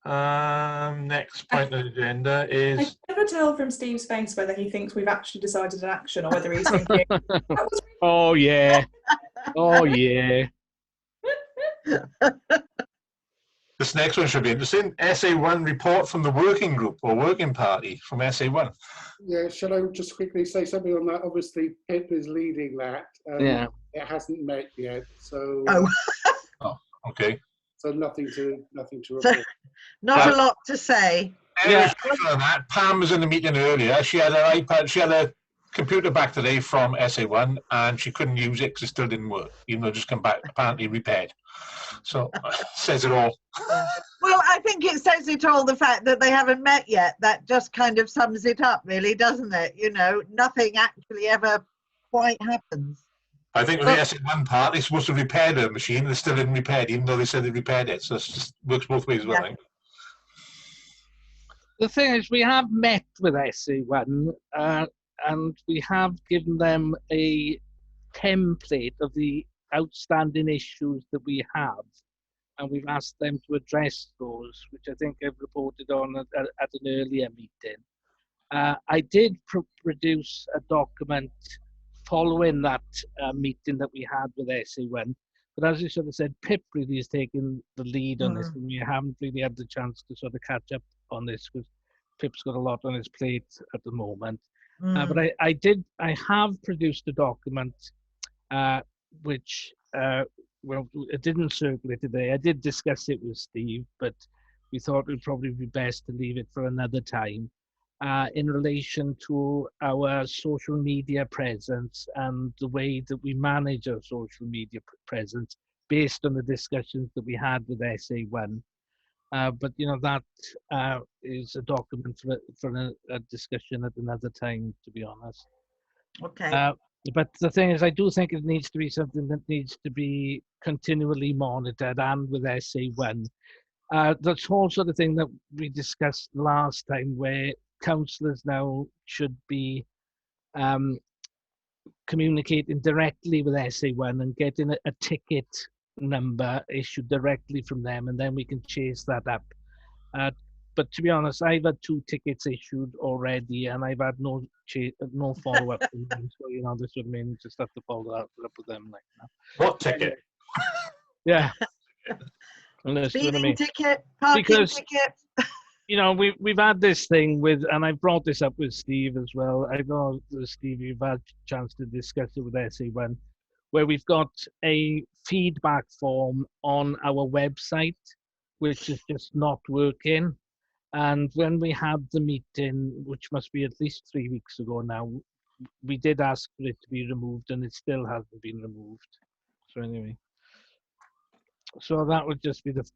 Next point on the agenda is... I can never tell from Steve's face whether he thinks we've actually decided an action or whether he's thinking, that was really oh, yeah. Oh, yeah. This next one should be interesting. SA1 report from the working group or working party from SA1. Yeah, shall I just quickly say something on that? Obviously, Pip is leading that. Yeah. It hasn't met yet, so... Oh, okay. So nothing to report. Not a lot to say. Anyway, on that, Pam was in the meeting earlier. She had her iPad, she had her computer back today from SA1, and she couldn't use it because it still didn't work, even though it just come back apparently repaired. So says it all. Well, I think it says it all, the fact that they haven't met yet. That just kind of sums it up, really, doesn't it? You know, nothing actually ever quite happens. I think with the SA1 part, they're supposed to repair their machine. They still didn't repair it, even though they said they repaired it. So it just works both ways as well. Yeah. The thing is, we have met with SA1 and we have given them a template of the outstanding issues that we have, and we've asked them to address those, which I think I've reported on at an earlier meeting. I did produce a document following that meeting that we had with SA1, but as you sort of said, Pip really has taken the lead on this, and we haven't really had the chance to sort of catch up on this because Pip's got a lot on his plate at the moment. But I have produced a document which, well, it didn't circulate today. I did discuss it with Steve, but we thought it would probably be best to leave it for another time. In relation to our social media presence and the way that we manage our social media presence based on the discussions that we had with SA1. But, you know, that is a document for a discussion at another time, to be honest. Okay. But the thing is, I do think it needs to be something that needs to be continually monitored, and with SA1. That's whole sort of thing that we discussed last time, where councillors now should be communicating directly with SA1 and getting a ticket number issued directly from them, and then we can chase that up. But to be honest, I've had 2 tickets issued already, and I've had no follow-up from them. So, you know, this would mean just have to follow up with them. Like that. What ticket? Yeah. Speeding ticket, parking ticket. You know, we've had this thing with, and I brought this up with Steve as well. I know, Steve, you've had a chance to discuss it with SA1, where we've got a feedback form on our website, which is just not working. And when we had the meeting, which must be at least 3 weeks ago now, we did ask for it to be removed, and it still hasn't been removed. So anyway, so that would just be the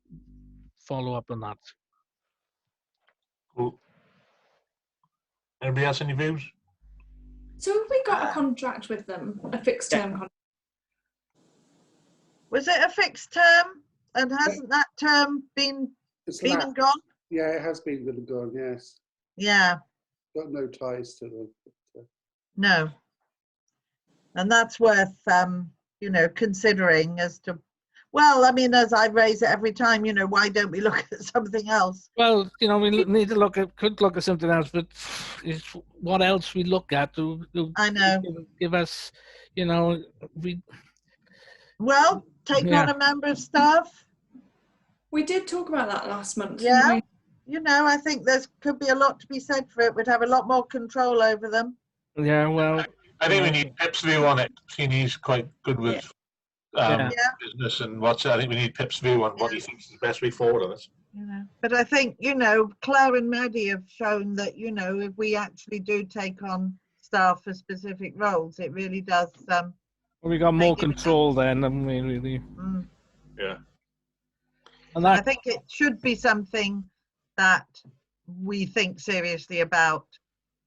follow-up on that. Cool. Anybody else any views? So have we got a contract with them, a fixed term contract? Was it a fixed term? And hasn't that term been and gone? Yeah, it has been and gone, yes. Yeah. Got no ties to them. No. And that's worth, you know, considering as to, well, I mean, as I raise it every time, you know, why don't we look at something else? Well, you know, we need to could look at something else, but it's what else we look at to I know. Give us, you know, Well, take on a member of staff. We did talk about that last month. Yeah. You know, I think could be a lot to be said for it. We'd have a lot more control over them. Yeah, well, I think we need Pip's view on it. He's quite good with business and what's. I think we need Pip's view on what he thinks is the best way forward on this. You know, but I think, you know, Claire and Maddie have shown that, you know, if we actually do take on staff for specific roles, it really does. We got more control then, haven't we, really? Yeah. And I think it should be something that we think seriously about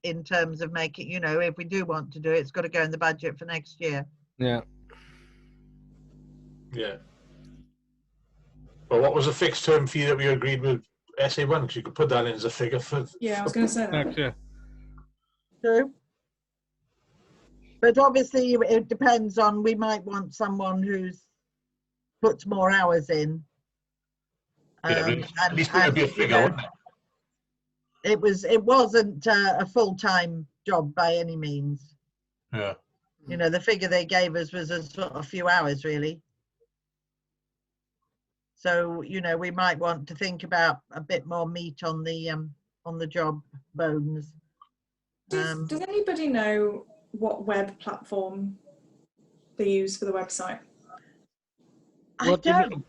in terms of making, you know, if we do want to do it, it's got to go in the budget for next year. Yeah. Yeah. But what was the fixed term fee that we agreed with SA1? Because you could put that in as a figure for. Yeah, I was going to say that. Yeah. True. But obviously it depends on, we might want someone who's puts more hours in. At least it would be a figure, wouldn't it? It wasn't a full-time job by any means. Yeah. You know, the figure they gave us was a sort of few hours, really. So, you know, we might want to think about a bit more meat on the job bones. Does anybody know what web platform they use for the website? I don't.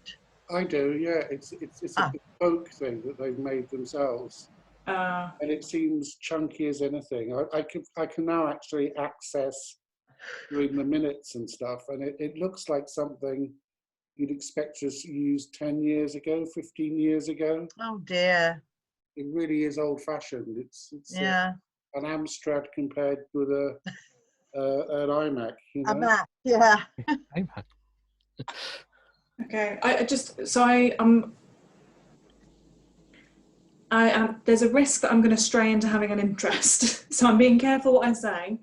I do, yeah. It's a bespoke thing that they've made themselves. And it seems chunky as anything. I can now actually access doing the minutes and stuff, and it looks like something you'd expect us to use 10 years ago, 15 years ago. Oh dear. It really is old-fashioned. It's an Amstrad compared with an iMac. You know? A Mac, yeah. Okay, there's a risk that I'm going to stray into having an interest, so I'm being careful what I say.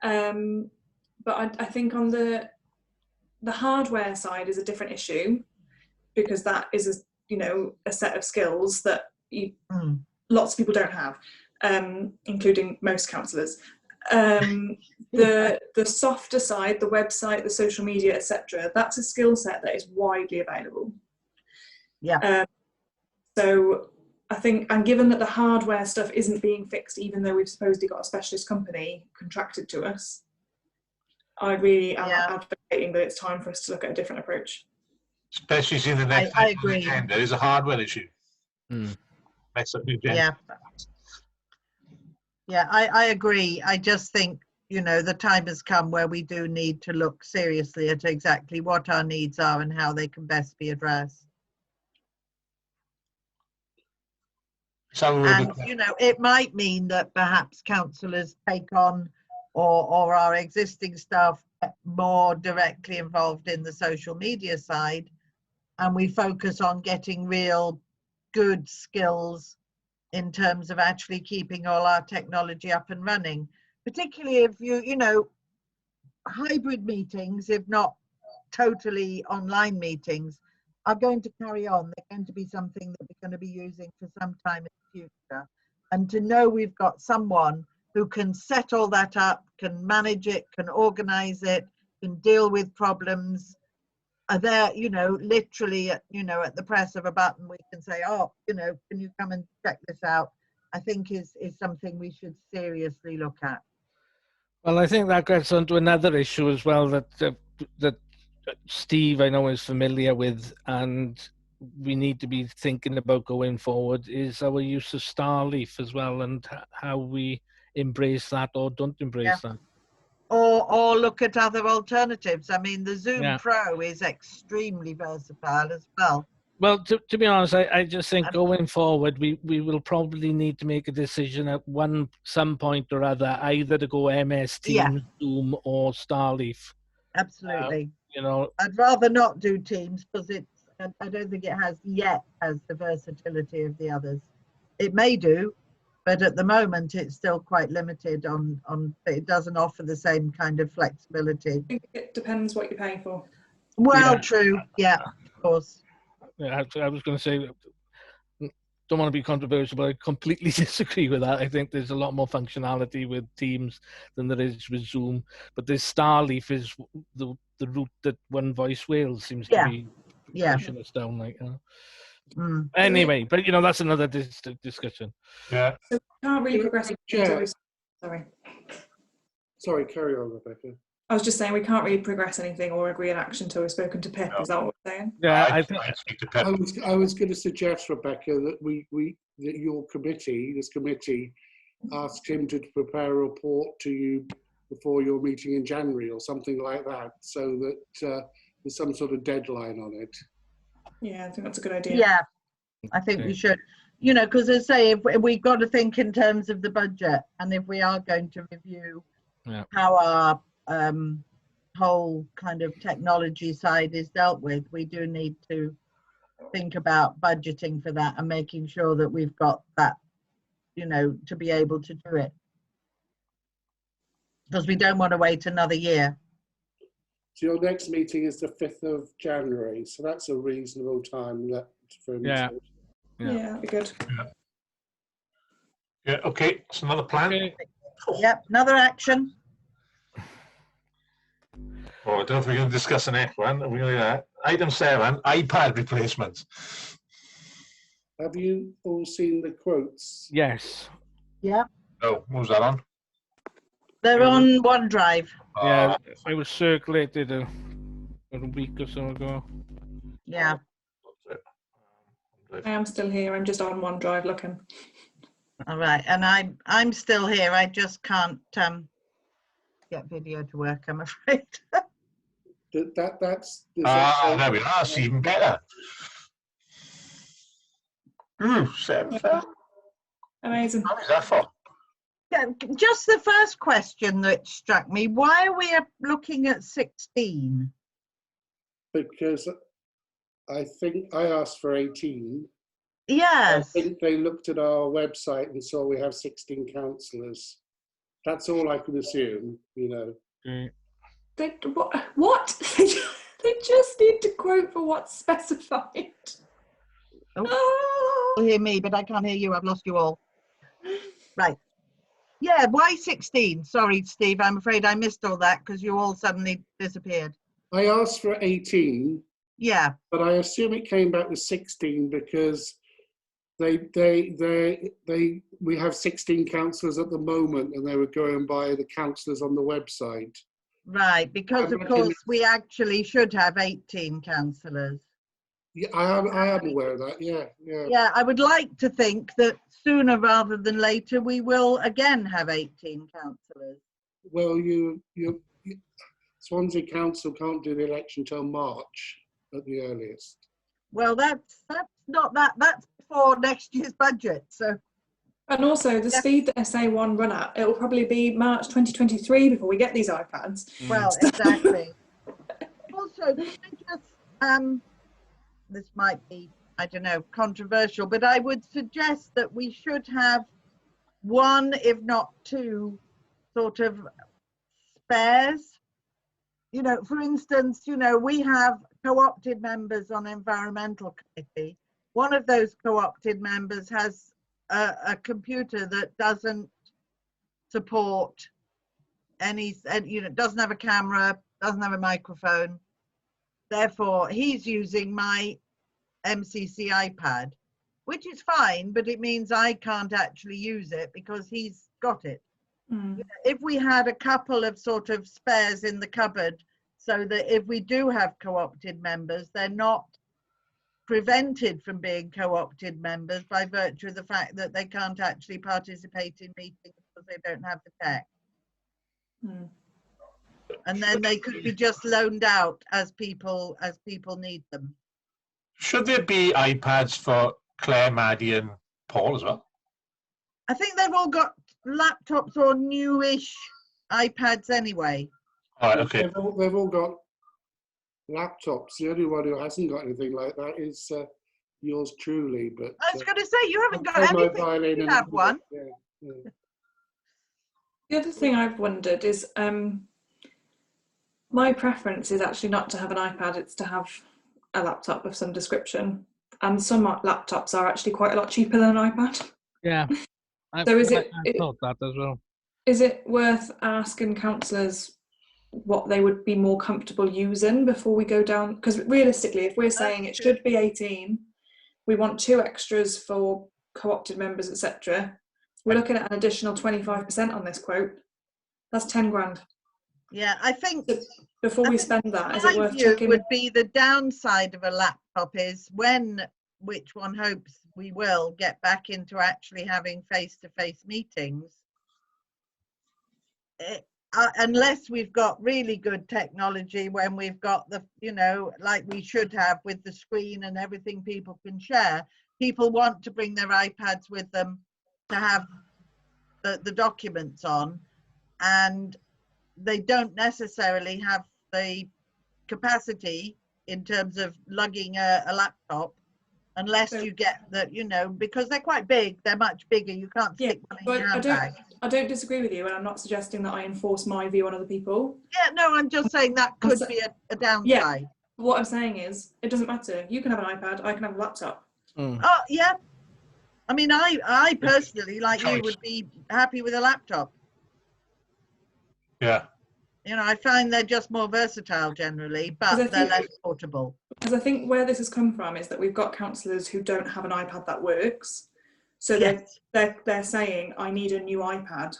But I think on the hardware side is a different issue, because that is a set of skills that lots of people don't have, including most councillors. The softer side, the website, the social media, etc., that's a skill set that is widely available. Yeah. So I think, and given that the hardware stuff isn't being fixed, even though we've supposedly got a specialist company contracted to us, I really am advocating that it's time for us to look at a different approach. Especially seeing the next I agree. agenda is a hardware issue. Next up the agenda. Yeah, I agree. I just think, the time has come where we do need to look seriously at exactly what our needs are and how they can best be addressed. And, it might mean that perhaps councillors take on, or our existing staff get more directly involved in the social media side, and we focus on getting real good skills in terms of actually keeping all our technology up and running, particularly if hybrid meetings, if not totally online meetings, are going to carry on. They're going to be something that we're going to be using for some time in the future. And to know we've got someone who can set all that up, can manage it, can organize it, can deal with problems, are there, literally, at the press of a button, we can say, oh, can you come and check this out? I think is something we should seriously look at. Well, I think that gets onto another issue as well that Steve, I know, is familiar with, and we need to be thinking about going forward, is our use of Starleaf as well, and how we embrace that or don't embrace that. Or look at other alternatives. I mean, the Zoom Pro is extremely versatile as well. Well, to be honest, I just think going forward, we will probably need to make a decision at some point or other, either to go MS Teams, Zoom, or Starleaf. Absolutely. I'd rather not do Teams because I don't think it has the versatility of the others. It may do, but at the moment it's still quite limited on it doesn't offer the same kind of flexibility. I think it depends what you're paying for. Well, true. Yeah, of course. Yeah, I was going to say, don't want to be controversial, but I completely disagree with that. I think there's a lot more functionality with Teams than there is with Zoom. But this Starleaf is the route that One Voice Wales seems to be pushing us down. Anyway, but that's another discussion. Yeah. So we can't really progress. Sorry, carry on, Rebecca. I was just saying we can't really progress anything or agree an action until we've spoken to Pip. No. Is that what we're saying? Yeah, I was going to suggest, Rebecca, that that your committee, this committee, asked him to prepare a report to you before your meeting in January or something like that, so that there's some sort of deadline on it. Yeah, I think that's a good idea. Yeah, I think we should. Because as I say, if we've got to think in terms of the budget, and if we are going to review how our whole kind of technology side is dealt with, we do need to think about budgeting for that and making sure that we've got that, to be able to do it. Because we don't want to wait another year. So your next meeting is the 5th of January, so that's a reasonable time for him to... Yeah, that'd be good. Yeah, okay, it's another plan. Okay. Yep, another action. Oh, I don't know if we're going to discuss the next one. Item 7, iPad replacements. Have you all seen the quotes? Yes. Yeah. Oh, what was that on? They're on OneDrive. Yeah, it was circulated a week or so ago. Yeah. I am still here. I'm just on OneDrive looking. All right, and I'm still here. I just can't get video to work, I'm afraid. That's there we are. That's even better. Ooh, 7. Amazing. How is that for? Yeah, just the first question that struck me: why are we looking at 16? Because I think I asked for 18, Yes. I think they looked at our website and saw we have 16 councillors. That's all I could assume, you know. They, what? They just need to quote for what's specified. Oh, you hear me, but I can't hear you. I've lost you all. Right. Yeah, why 16? Sorry, Steve, I'm afraid I missed all that because you all suddenly disappeared. I asked for 18. Yeah. But I assume it came back with 16 because we have 16 councillors at the moment, and they were going by the councillors on the website. Right, because of course we actually should have 18 councillors. Yeah, I am aware of that. Yeah. Yeah, I would like to think that sooner rather than later we will again have 18 councillors. Well, you Swansea Council can't do the election till March at the earliest. Well, that's not that. That's before next year's budget. So. And also the speed that SA1 run at, it will probably be March 2023 before we get these iPads. Well, exactly. Also, can I just, this might be, I don't know, controversial, but I would suggest that we should have one, if not two, sort of spares. You know, for instance, you know, we have co-opted members on Environmental Committee. One of those co-opted members has a computer that doesn't support any, you know, doesn't have a camera, doesn't have a microphone. Therefore, he's using my MCC iPad, which is fine, but it means I can't actually use it because he's got it. Mm. If we had a couple of sort of spares in the cupboard so that if we do have co-opted members, they're not prevented from being co-opted members by virtue of the fact that they can't actually participate in meetings because they don't have the tech. Mm. And then they could be just loaned out as people need them. Should there be iPads for Claire, Maddie and Paul as well? I think they've all got laptops or newish iPads anyway. All right, okay. They've all got laptops. The only one who hasn't got anything like that is yours truly. But I was going to say, you haven't got anything. You have one. Yeah. The other thing I've wondered is, my preference is actually not to have an iPad, it's to have a laptop of some description. And some laptops are actually quite a lot cheaper than an iPad. Yeah. I thought that as well. Is it worth asking councillors what they would be more comfortable using before we go down? Because realistically, if we're saying it should be 18, we want 2 extras for co-opted members, etc. We're looking at an additional 25% on this quote. That's 10 grand. Yeah, I think So before we spend that, is it worth view checking? Would be the downside of a laptop is when, which one hopes we will, get back into actually having face-to-face meetings. Unless we've got really good technology, when we've got the, you know, like we should have with the screen and everything people can share, people want to bring their iPads with them to have the documents on, and they don't necessarily have the capacity in terms of lugging a laptop unless you get that, you know, because they're quite big, they're much bigger, you can't stick one in your handbag. I don't disagree with you, and I'm not suggesting that I enforce my view on other people. Yeah, no, I'm just saying that could be a downside. Yeah, what I'm saying is, it doesn't matter. You can have an iPad, I can have a laptop. Mm. Oh, yeah. I mean, I personally, like you, would be happy with a laptop. Yeah. You know, I find they're just more versatile generally, but they're less portable. Because I think where this has come from is that we've got councillors who don't have an iPad that works. So yes. they're saying, I need a new iPad.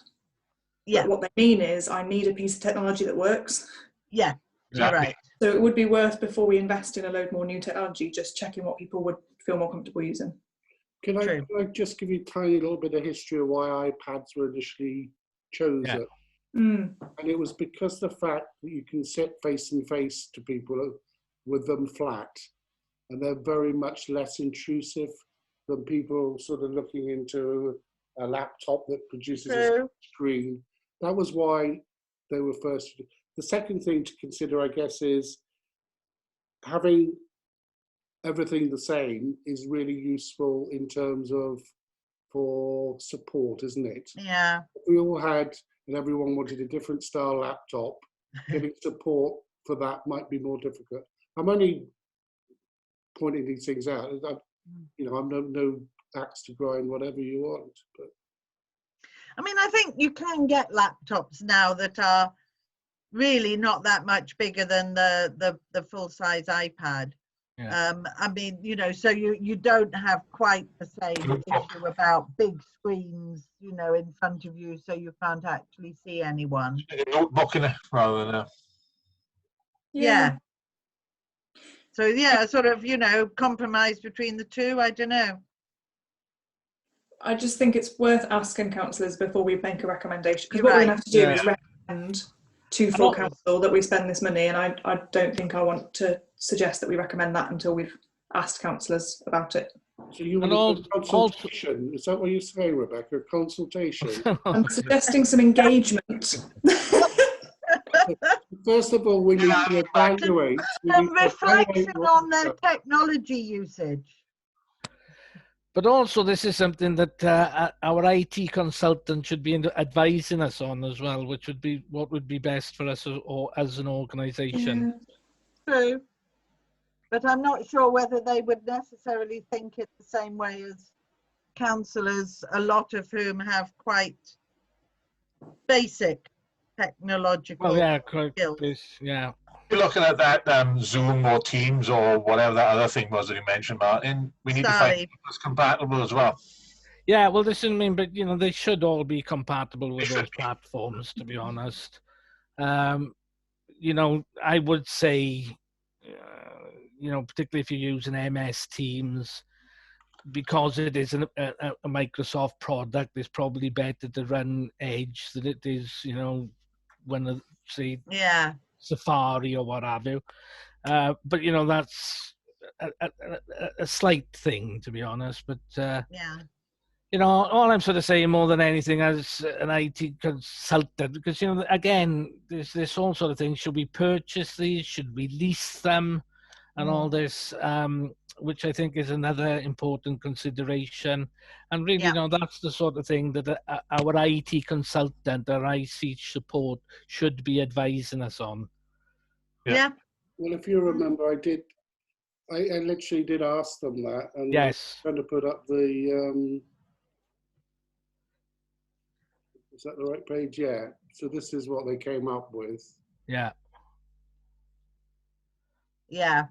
Yeah. But what they mean is, I need a piece of technology that works. Yeah, exactly. You're right. So it would be worth, before we invest in a load more new technology, just checking what people would feel more comfortable using. Can I just give you a tiny little bit of history of why iPads were initially chosen? Yeah. Mm. And it was because the fact that you can sit face and face to people with them flat, and they're very much less intrusive than people sort of looking into a laptop that produces a screen. That was why they were first. The second thing to consider, I guess, is having everything the same is really useful in terms of for support, isn't it? Yeah. If we all had, and everyone wanted a different style laptop, getting support for that might be more difficult. I'm only pointing these things out. I'm no axe to grind, whatever you want. But I mean, I think you can get laptops now that are really not that much bigger than the full-size iPad. Yeah. I mean, so you don't have quite the same issue about big screens, in front of you, so you can't actually see anyone. A notebook in it rather than a... Yeah. So yeah, sort of, compromise between the two. I don't know. I just think it's worth asking councillors before we make a recommendation, because You're what we're right. going to have to do is recommend to full council that we spend this money, and I don't think I want to suggest that we recommend that until we've asked councillors about it. so you want a consultation? Is that what you're saying, Rebecca? A consultation? I'm suggesting some engagement. First of all, we need to evaluate. Some reflection on their technology usage. But also, this is something that our IT consultant should be advising us on as well, which would be what would be best for us or as an organisation. True. But I'm not sure whether they would necessarily think it the same way as councillors, a lot of whom have quite basic technological skills. Yeah. You're looking at that Zoom or Teams or whatever that other thing was that you mentioned, Martin. We need to find it's compatible as well. Yeah, well, this doesn't mean, but they should all be compatible with those platforms. To be honest, I would say, particularly if you're using MS Teams, because it is a Microsoft product, it's probably better to run Edge than it is, when say Safari or what have you. But that's a slight thing, to be honest. But all I'm sort of saying more than anything as an IT consultant, because again, there's this whole sort of thing: should we purchase these? Should we lease them? And all this, which I think is another important consideration. And really, that's the sort of thing that our IT consultant, our IT support should be advising us on. Yeah. Well, if you remember, I literally did ask them that, and yes, trying to put up the. Is that the right page? Yeah. So this is what they came up with. Yeah. Yeah.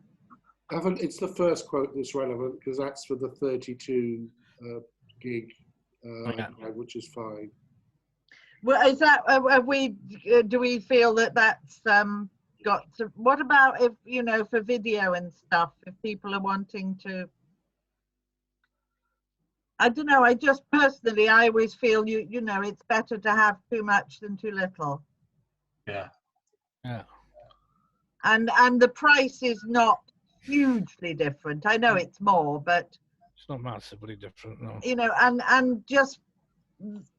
It's the first quote that's relevant because that's for the 32 gig, which is fine. Well, is that do we feel that that's got to? What about if for video and stuff? If people are wanting to, I don't know. I just personally, I always feel it's better to have too much than too little. Yeah. Yeah. And the price is not hugely different. I know it's more, but it's not massively different, no. And just apps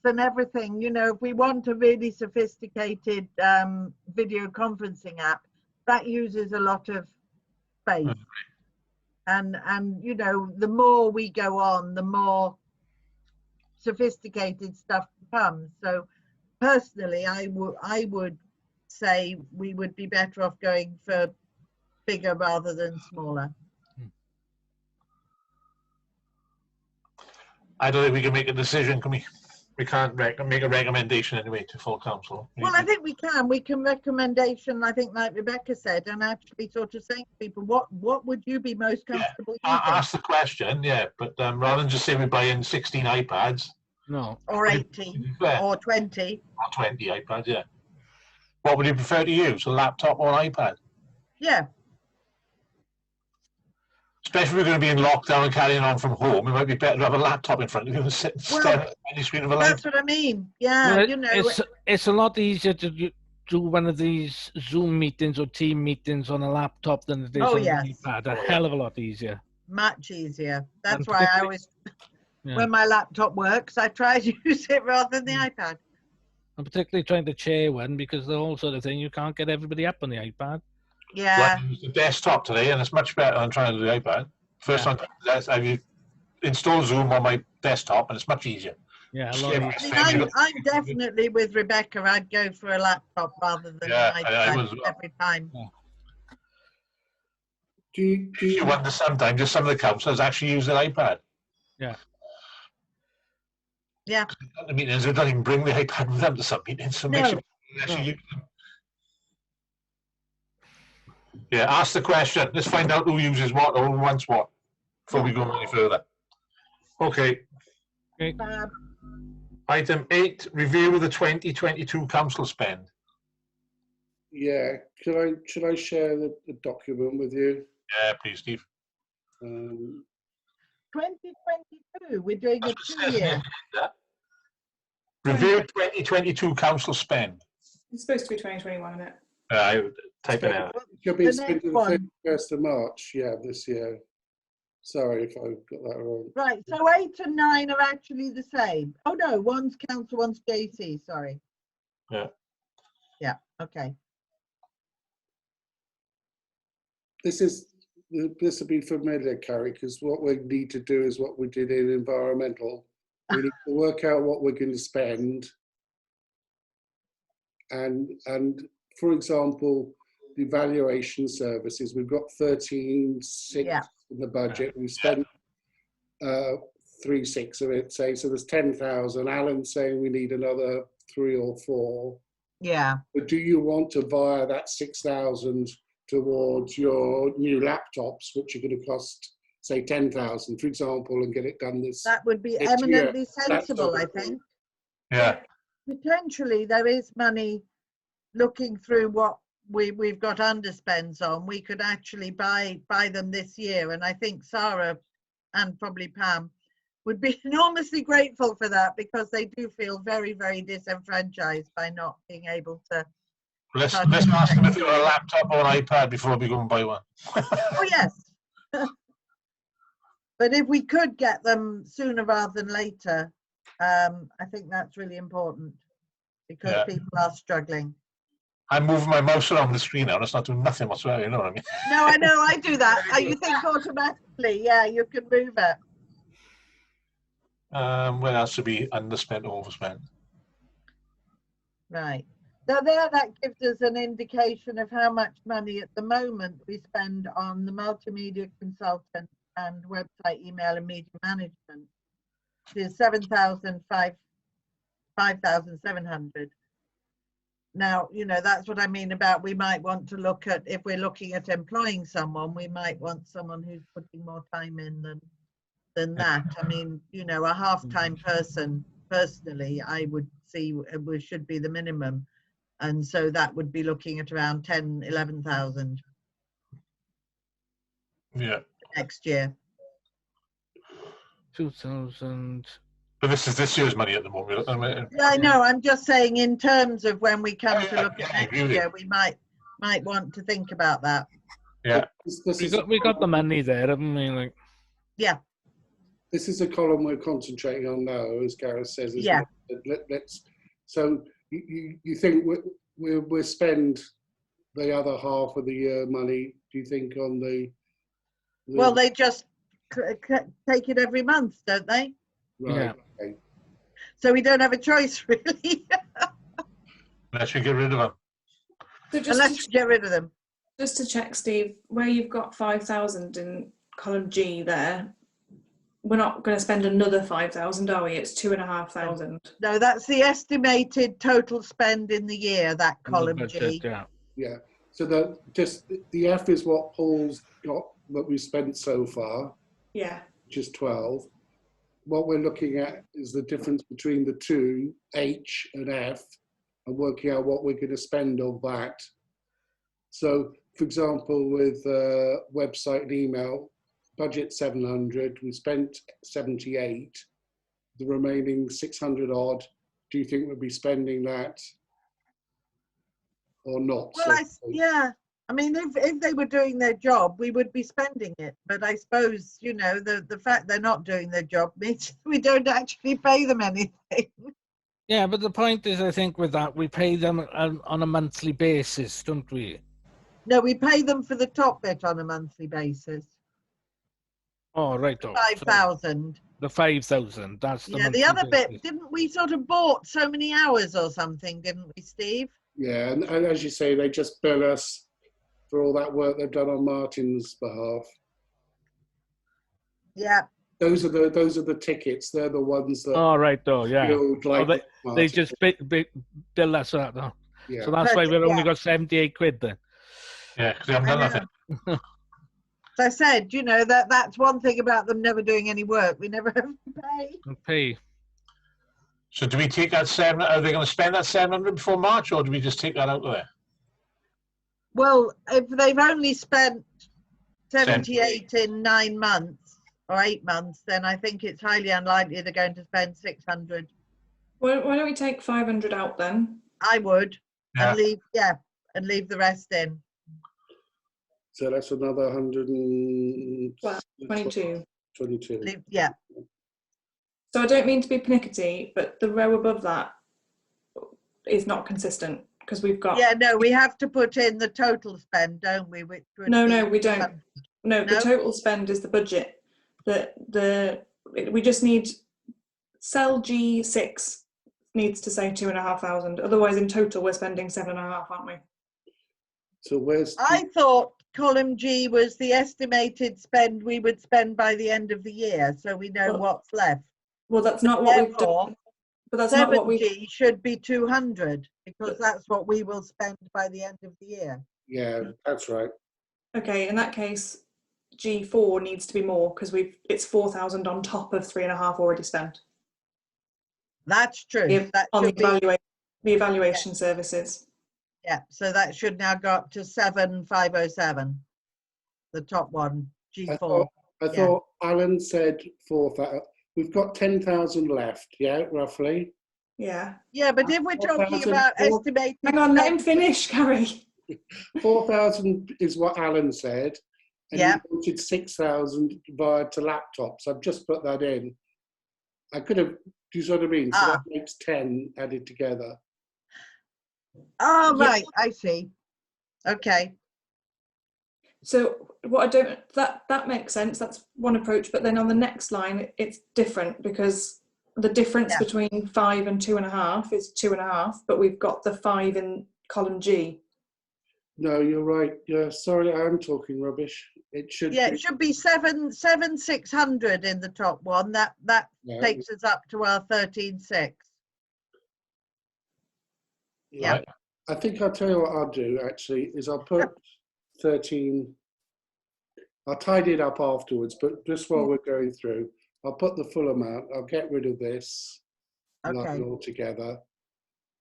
and everything. If we want a really sophisticated video conferencing app, that uses a lot of space. And the more we go on, the more sophisticated stuff becomes. So personally, I would say we would be better off going for bigger rather than smaller. I don't think we can make a decision, can we? We can't make a recommendation anyway to full council. Well, I think we can. We can recommendation, I think, like Rebecca said, and actually sort of saying to people, what would you be most comfortable using? Ask the question, but rather than just say we're buying 16 iPads. No. Or 18, or 20. Or 20 iPads, yeah. What would you prefer to use, a laptop or an iPad? Yeah. Especially if we're going to be in lockdown and carrying on from home, it might be better to have a laptop in front of you and sit and stare at the screen of a laptop. That's what I mean. Yeah, it's a lot easier to do one of these Zoom meetings or team meetings on a laptop than it is on an iPad. A hell of a lot easier. Much easier. That's why I always, when my laptop works, I try to use it rather than the iPad. I'm particularly trying to chair one because the whole sort of thing, you can't get everybody up on the iPad. Yeah. I used the desktop today, and it's much better than trying to do the iPad. First time I've installed Zoom on my desktop, and it's much easier. Yeah, a Just lot get easier. my screen. I'm definitely with Rebecca. I'd go for a laptop rather than an iPad every time. Yeah. Do You wonder sometimes just some of the councillors actually use their iPad. Yeah. Yeah. At the meetings, they don't even bring the iPad with them to some meetings, so make sure you actually use them. Yeah, ask the question. Let's find out who uses what or who wants what before we go any further. Okay. Item 8, review of the 2022 council spend. Yeah, should I share the document with you? Yeah, please, Steve. 2022, we're doing a 2-year. Review 2022 council spend. It's supposed to be 2021, isn't it? I type it out. It could be spent to the 31st of March, yeah, this year. Sorry if I got that wrong. Right, so 8 and 9 are actually the same. Oh no, one's council, one's JC, sorry. Yeah. Yeah, okay. This will be familiar, Carrie, because what we need to do is what we did in environmental. We need to work out what we're going to spend. And for example, the evaluation services, we've got 13.6 in the budget. We spent 3.6 of it, say, so there's 10,000. Alan's saying we need another 3 or 4. Yeah. But do you want to via that 6,000 towards your new laptops, which are going to cost, say, 10,000, for example, and get it done this? That would be eminently sensible, I think. Yeah. Potentially, there is money. Looking through what we've got underspends on, we could actually buy them this year, and I think Sarah and probably Pam would be enormously grateful for that, because they do feel very, very disenfranchised by not being able to. Let's ask them if you want a laptop or an iPad before we go and buy one. Oh yes. But if we could get them sooner rather than later, I think that's really important, because people are struggling. I'm moving my mouse around the screen now, and it's not doing nothing whatsoever, you know what I mean? No, I know, I do that. You think automatically, yeah, you can move it. Where else to be underspent or overspent? Right. So there, that gives us an indication of how much money at the moment we spend on the multimedia consultant and website, email and media management. It is 5,700. Now, you know, that's what I mean about we might want to look at, if we're looking at employing someone, we might want someone who's putting more time in than that. I mean, you know, a half-time person, personally, I would see should be the minimum. And so that would be looking at around 10, 11,000. Yeah. Next year. 2,000. But this is this year's money at the moment. Yeah, I know. I'm just saying, in terms of when we come to look at next year, we might want to think about that. Yeah. We got the money there, haven't we? Like. Yeah. This is a column we're concentrating on now, as Gareth says. Yeah. So you think we'll spend the other half of the year money? Do you think on the? Well, they just take it every month, don't they? Right. Yeah. Okay. So we don't have a choice, really. Unless you get rid of them. So Unless you get rid of them. Just to check, Steve, where you've got 5,000 in column G there, we're not going to spend another 5,000, are we? It's 2,500. No, that's the estimated total spend in the year, that column G. Yeah. So the F is what Paul's got that we've spent so far. Yeah. Which is 12. What we're looking at is the difference between the two, H and F, and working out what we're going to spend on that. So, for example, with website and email, budget 700, we spent 78. The remaining 600 odd, do you think we'll be spending that or not? Well, yeah. I mean, if they were doing their job, we would be spending it. But I suppose, you know, the fact they're not doing their job means we don't actually pay them anything. Yeah, but the point is, I think with that, we pay them on a monthly basis, don't we? No, we pay them for the top bit on a monthly basis. Oh, right. Oh, 5,000. the 5,000. That's the Yeah, the other bit, didn't we sort of bought so many hours or something, didn't we, Steve? Yeah, and as you say, they just bill us for all that work they've done on Martin's behalf. Yeah. Those are the tickets. They're the ones that. Oh, right. Oh, yeah. Like they just bill us that. No. Yeah. So that's why we've only got 78 quid then. Yeah, because they haven't done nothing. As I said, you know, that's one thing about them never doing any work. We never have to pay. So do we take that 700? Are they going to spend that 700 before March, or do we just take that out of there? Well, if they've only spent 78 in 9 months or 8 months, then I think it's highly unlikely they're going to spend 600. Why don't we take 500 out then? I would, Yeah. and leave the rest in. So that's another 122. 22. Yeah. So I don't mean to be pernickety, but the row above that is not consistent because we've got. Yeah, no, we have to put in the total spend, don't we? Which would No, we don't. No, the total spend is the budget. We just need cell G6 needs to say 2,500. Otherwise, in total, we're spending 7.5, aren't we? So where's? I thought column G was the estimated spend we would spend by the end of the year, so we know what's left. Well, that's not what we've done. But that's not what we. 7G should be 200 because that's what we will spend by the end of the year. Yeah, that's right. Okay, in that case, G4 needs to be more because it's 4,000 on top of 3.5 already spent. That's true. On the evaluation services. Yeah, so that should now go up to 7,507. The top one, G4. I thought Alan said 4,000. We've got 10,000 left, yeah, roughly. Yeah. Yeah, but if we're talking about estimated... Hang on, let him finish, Carrie. 4,000 is what Alan said. And he wanted 6,000 via to laptops. I've just put that in. I could have, do you see what I mean? So that makes 10 added together. Oh, right, I see. Okay. So that makes sense. That's one approach. But then on the next line, it's different because the difference between 5 and 2.5 is 2.5, but we've got the 5 in column G. No, you're right. Yeah, sorry, I'm talking rubbish. It should. Yeah, it should be 7,600 in the top one. That takes us up to our 13,600. Yeah. Right. I think I'll tell you what I'll do actually is I'll put 13. I'll tidy it up afterwards, but just while we're going through, I'll put the full amount. I'll get rid of this line altogether.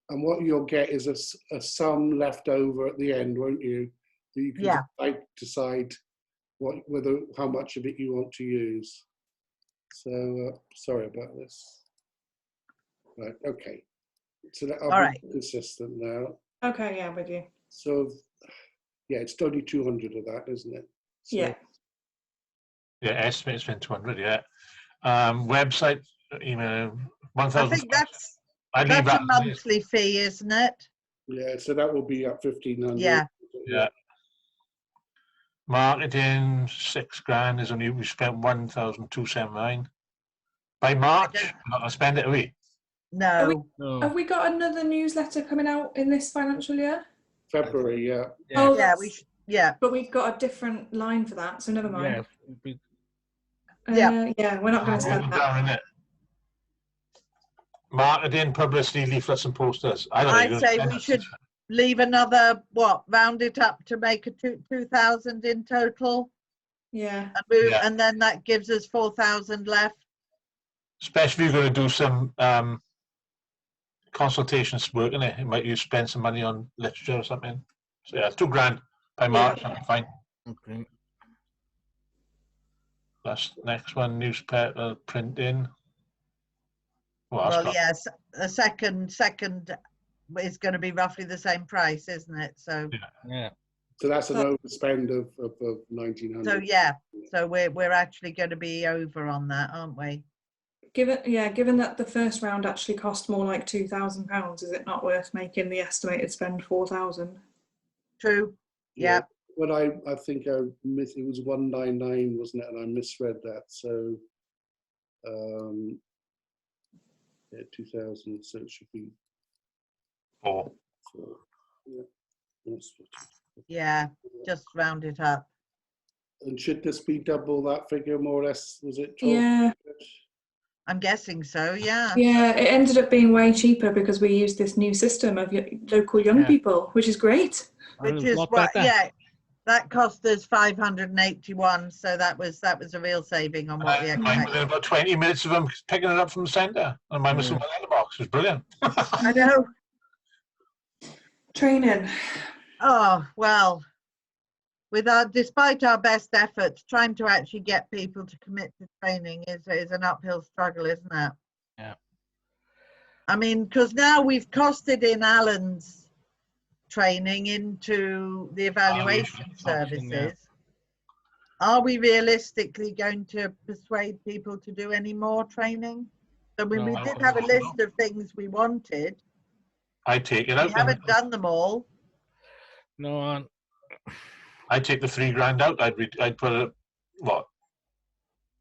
And what you'll get is a sum left over at the end, won't you? That you can decide how much of it you want to use. So sorry about this. Right. Okay. So that I'll be consistent now. Okay. Yeah, with you. So yeah, it's only 200 of that, isn't it? So, yeah. Yeah, estimate's been 200. Yeah. Website, email 1,000. I think that's a monthly fee, isn't it? Yeah, so that will be up 1,500. Yeah. Yeah. Marketing, £6,000 is only, we spent 1,279. By March, we're not going to spend it, are we? No. Have we got another newsletter coming out in this financial year? February, yeah. Oh, yeah. But we've got a different line for that, so never mind. Yeah. Yeah, we're not going to spend that. Marketing, publicity, leaflets and posters. I'd say we should leave another, round it up to make a 2,000 in total. Yeah. And then that gives us 4,000 left. Especially if you're going to do some consultations work, innit? You might spend some money on literature or something. So yeah, $2,000 by March, that'll be fine. Okay. That's next one, newspaper printing. Well, yes, a second is going to be roughly the same price, isn't it? So yeah. So that's an overspend of 1,900. So yeah, so we're actually going to be over on that, aren't we? Given that the first round actually cost more like £2,000, is it not worth making the estimated spend 4,000? True. Yeah. when I think it was 199, wasn't it? And I misread that. So, yeah, 2000. So it should be 4. 4. Yeah, that's what. Yeah, just round it up. And should this be double that figure, more or less? Was it 12? Yeah. I'm guessing so, yeah. Yeah, it ended up being way cheaper because we used this new system of local young people, which is great. Which is what, yeah, that cost us 581, so that was a real saving on what we expected. Within about 20 minutes of them picking it up from the centre, and mine was somewhere in the box. It was brilliant. I know. Training. Oh, well, despite our best efforts, trying to actually get people to commit to training is an uphill struggle, isn't it? Yeah. I mean, because now we've costed in Alan's training into the evaluation services. Yeah. Are we realistically going to persuade people to do any more training? So we did have a list of things we wanted. I take it out. We haven't done them all. No, I'd take the £3,000 out. I'd put what,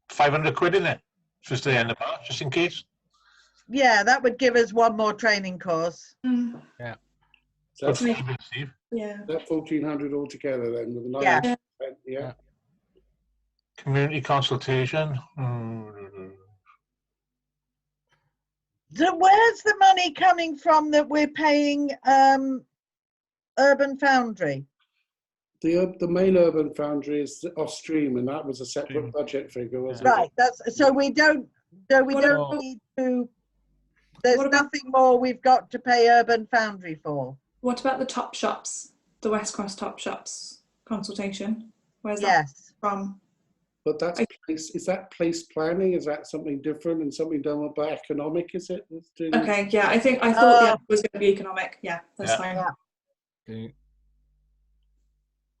500 quid in it just to the end of March, just in case. Yeah, that would give us one more training course. Mm. Yeah. So that's, Yeah. that 1,400 altogether then with the 9. Yeah. Yeah. Community consultation. So where's the money coming from that we're paying Urban Foundry? The main Urban Foundry is off stream, and that was a separate budget figure, wasn't Right. That's so we don't need to. There's nothing more we've got to pay Urban Foundry for. What about the top shops, the West Cross top shops consultation? Where's that from? But that's is that place planning? Is that something different and something done by economic? Is it? Okay, yeah, I thought the other was going to be economic. Yeah, that's fine. Yeah. Okay.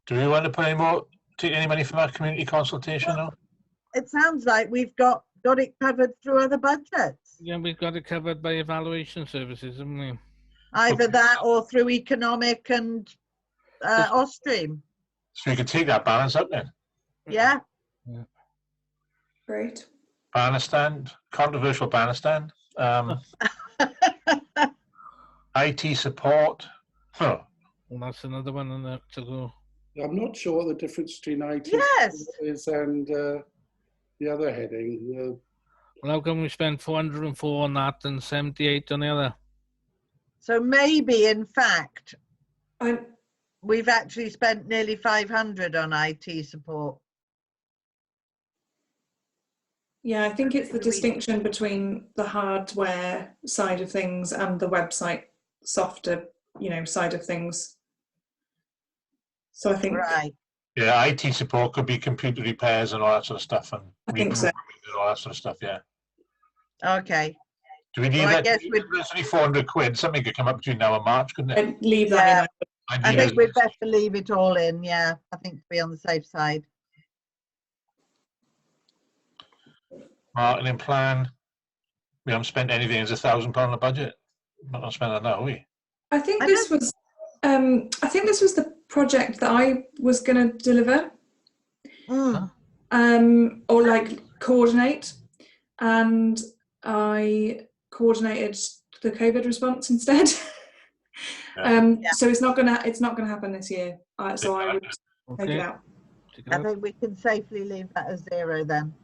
Do we want to take any money from our community consultation now? It sounds like we've got it covered through other budgets. Yeah, we've got it covered by evaluation services, haven't we? Either that or through economic and Ostream. So we could take that balance up then. Yeah. Great. Banner stand, controversial banner stand. IT support. Huh. Well, that's another one in there to go. I'm not sure what the difference between IT is and the other heading. Well, how come we spend 404 on that and 78 on the other? So maybe, in fact, we've actually spent nearly 500 on IT support. Yeah, I think it's the distinction between the hardware side of things and the website softer, side of things. So I think yeah, IT support could be computer repairs and all that sort of stuff, and I think so. And all that sort of stuff. Yeah. Okay. Do we need that? It's only 400 quid. Something could come up between now and March, couldn't it? I'd leave that in. I think we'd better leave it all in. Yeah, I think to be on the safe side. Marketing plan. We haven't spent anything. It's £1,000 on the budget. We're not going to spend that now, are we? I think this was the project that I was going to deliver, or coordinate, and I coordinated the COVID response instead. So it's not gonna happen this year. So I would take it out. I think we can safely leave that as 0 then.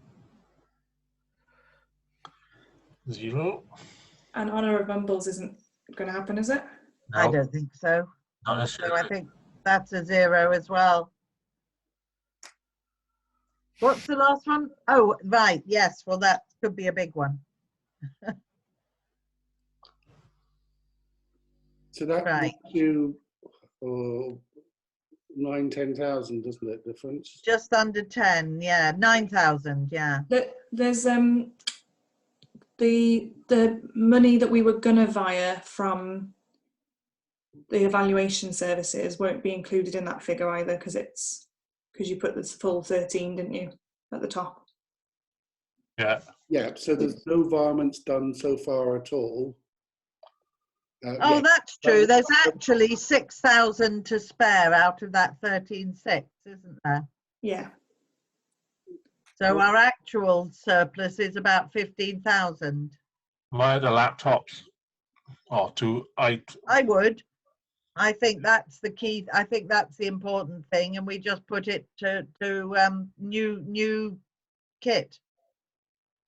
0. And Honour of Mumbles isn't going to happen, is it? No. I don't think so. Not So I think that's a 0 as well. What's the last one? Oh, right. Yes. Well, that could be a big one. So that makes you 9,000-10,000, doesn't it? Difference. Just under 10. Yeah, 9,000. Yeah. There's the money that we were gonna via from the evaluation services won't be included in that figure either, because you put the full 13, didn't you, at the top? Yeah. Yeah. So there's no varmints done so far at all. Oh, yeah. that's true. There's actually 6,000 to spare out of that 13,600, isn't there? Yeah. So our actual surplus is about 15,000. Why the laptops? Or I would. I think that's the key. I think that's the important thing, and we just put it to new kit.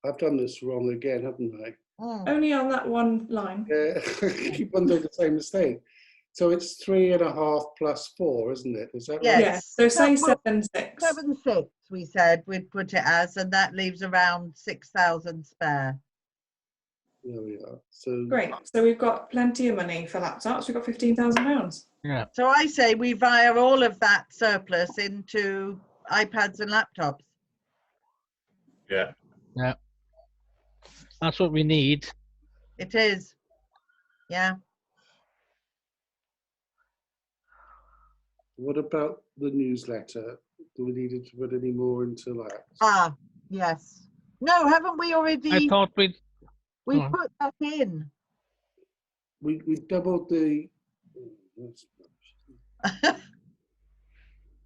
I've done this wrong again, haven't I? Only on that one line. Keep on doing the same mistake. So it's 3.5 plus 4, isn't it? Is that right? Yes. Yeah. So say Well, 7,600. 7,600 we said we'd put it as, and that leaves around 6,000 spare. There we are. So Great. So we've got plenty of money for laptops. We've got £15,000. Yeah. So I say we via all of that surplus into iPads and laptops. Yeah. Yeah. That's what we need. It is. Yeah. what about the newsletter? Do we need to put any more into that? Ah, yes. No, haven't we already? I thought we put that in. We doubled the.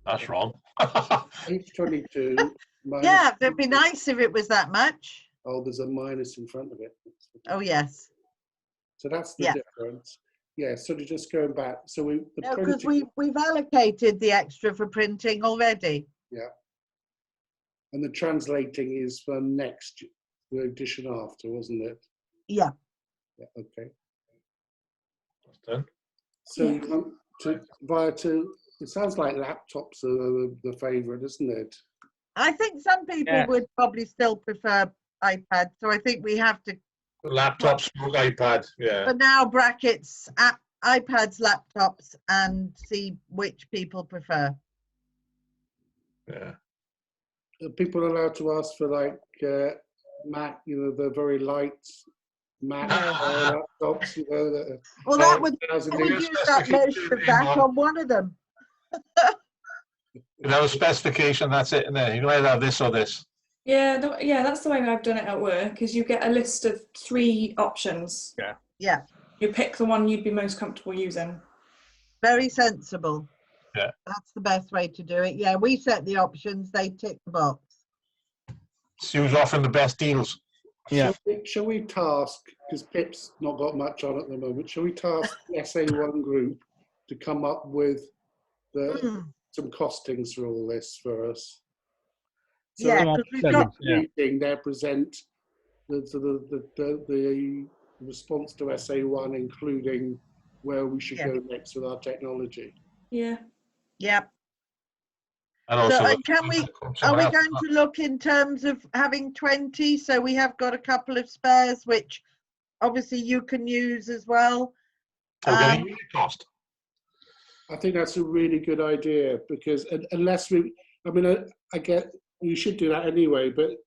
That's wrong. Page 22. Yeah, it'd be nice if it was that much. Oh, there's a minus in front of it. Oh, yes. So that's the difference. Yeah, sort of just going back. So because we've allocated the extra for printing already. Yeah. And the translating is for next, the edition after, wasn't it? Yeah. Yeah, okay. That's done. So you want it sounds like laptops are the favourite, isn't it? I think some people would probably still prefer iPad, so I think we have to. Laptops, iPad, yeah. But now brackets, iPads, laptops, and see which people prefer. Yeah. Are people allowed to ask for like Mac, the very light Mac laptops, that well, that would use that most of that on one of them. You have a specification, that's it, and then you can either have this or this. Yeah, that's the way I've done it at work, is you get a list of 3 options. Yeah. Yeah. You pick the one you'd be most comfortable using. Very sensible. Yeah. That's the best way to do it. Yeah, we set the options, they tick the box. See who's offering the best deals. Yeah. Shall we task, because Pip's not got much on at the moment, shall we task the SA1 group to come up with some costings for all this for us? So yeah, because we've got meeting, they present the response to SA1, including where we should go next with our technology. Yeah. Yep. And also, so, are we going to look in terms of having 20? So we have got a couple of spares, which obviously you can use as well. Cost. I think that's a really good idea, because unless I get you should do that anyway, but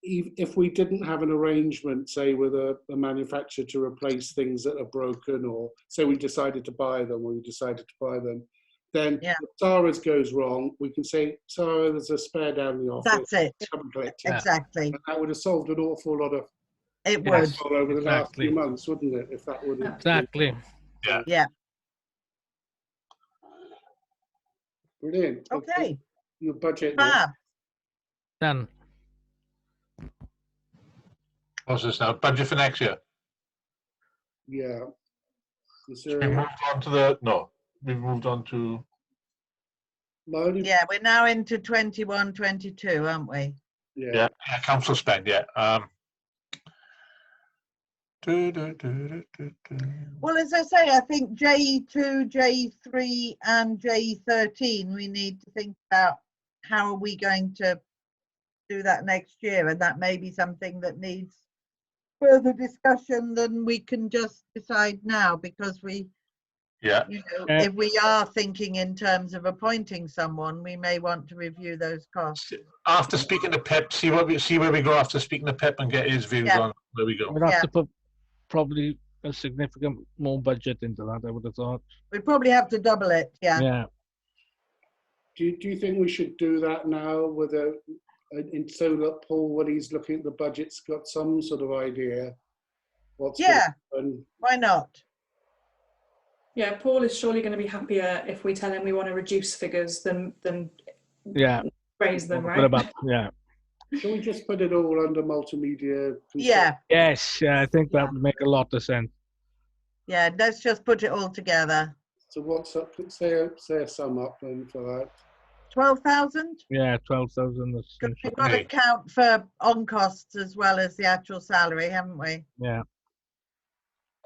if we didn't have an arrangement, say with a manufacturer to replace things that are broken, or say we decided to buy them, then if Sarah's goes wrong, we can say, Sarah, there's a spare down the office. That's it. Come and collect it. Exactly. And that would have solved an awful lot of it would over the last few months, wouldn't it? If that would exactly. Yeah. Yeah. Brilliant. Okay. Your budget. Done. What's this now? Budget for next year? Yeah. We moved on to we've moved on to... Yeah, we're now into 21, 22, aren't we? Yeah, council spend, yeah. Well, as I say, I think J2, J3 and J13, we need to think about how are we going to do that next year, and that may be something that needs further discussion than we can just decide now, because if we are thinking in terms of appointing someone, we may want to review those costs. After speaking to Pip, see where we go after speaking to Pip and get his views on where we go. We'd have to put probably a significant more budget into that, I would have thought. We'd probably have to double it, Yeah. Do you think we should do that now with so that Paul, when he's looking at the budget's got some sort of idea what's going to happen? Why not? Yeah, Paul is surely going to be happier if we tell him we want to reduce figures than raise them, What right? about, yeah. Shall we just put it all under multimedia? Yeah, Yes, yeah, I think that Yeah. would make a lot of sense. yeah, let's just put it all together. So what's up? Say a sum up then for that. 12,000? Yeah, 12,000. Because we've got to count for on costs as well as the actual salary, haven't we? Yeah.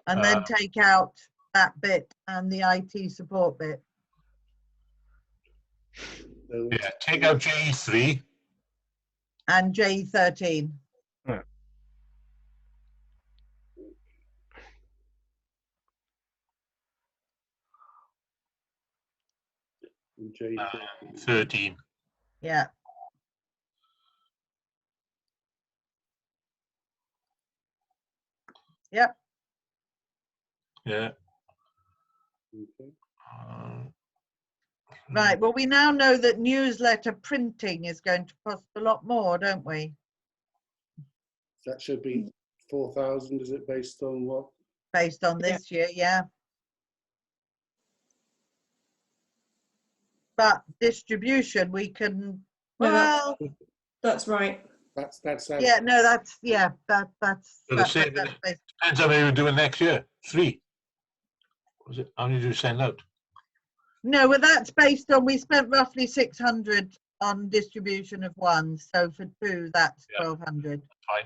And then take out that bit and the IT support bit. So Yeah, take out J3. And J13. Yeah. J 13. Yeah. Yep. Yeah. Okay. Right. Well, we now know that newsletter printing is going to cost a lot more, don't we? That should be 4,000. Is it based on what? Based on this year, yeah. But distribution, we can. No, Well, that's right. That's yeah. No, that's that's. So the same, depends how many we're doing next year. 3. Was it? How many do you send out? No, well, that's based on, we spent roughly 600 on distribution of 1. So for 2, that's 1,200. Fine.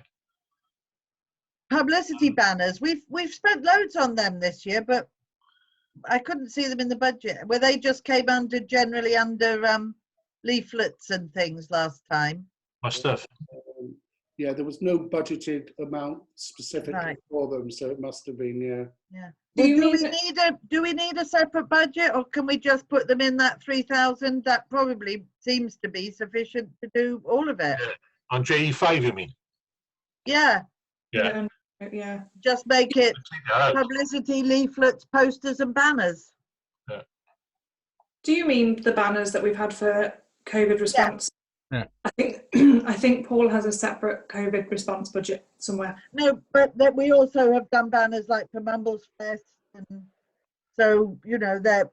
Publicity banners, we've spent loads on them this year, but I couldn't see them in the budget. Where they just came under, generally under leaflets and things last time. Must have. Yeah, there was no budgeted amount specifically Right. for them, so it must have been, yeah. Yeah. Do Well, you mean do we need a separate budget, or can we just put them in that 3,000? That probably seems to be sufficient to do all of it. Yeah. On J5, you mean? Yeah. Yeah. Yeah. Just make it Take that out. publicity, leaflets, posters, and banners. Do you mean the banners that we've had for COVID response? Yeah. I think Paul has a separate COVID response budget somewhere. No, but that we also have done banners like for Mumbles Fest, and so you know that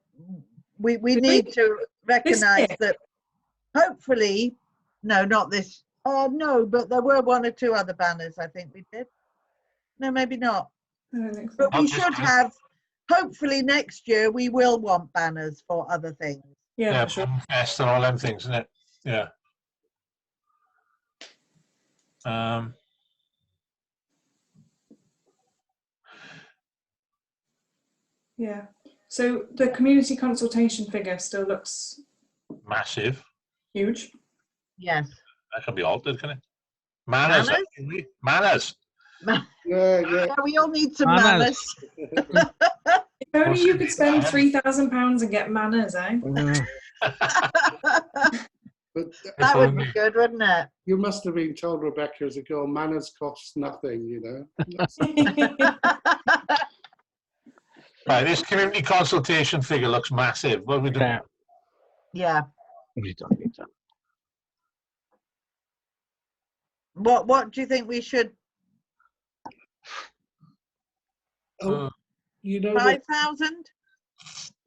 we need to recognise that. Hopefully, no, not this. No, but there were 1 or 2 other banners. I think we did. No, maybe not. I don't think so. But we should have. Hopefully, next year we will want banners for other things. Yeah, Yeah, for sure. Fest and all them things, isn't it? Yeah. Yeah. So the community consultation figure still looks Massive. huge. Yes. That can be altered, can it? Manners. Manners? Actually. Manners. Yeah. Yeah, we all need some Manners. manners. If only you could spend £3,000 and get manners, eh? But That would be good, wouldn't it? you must have been told, Rebecca, as a girl, manners cost nothing, you know. Right, this community consultation figure looks massive. What are we doing? Yeah. Yeah. We don't need that. What do you think we should? Oh, you know, 5,000?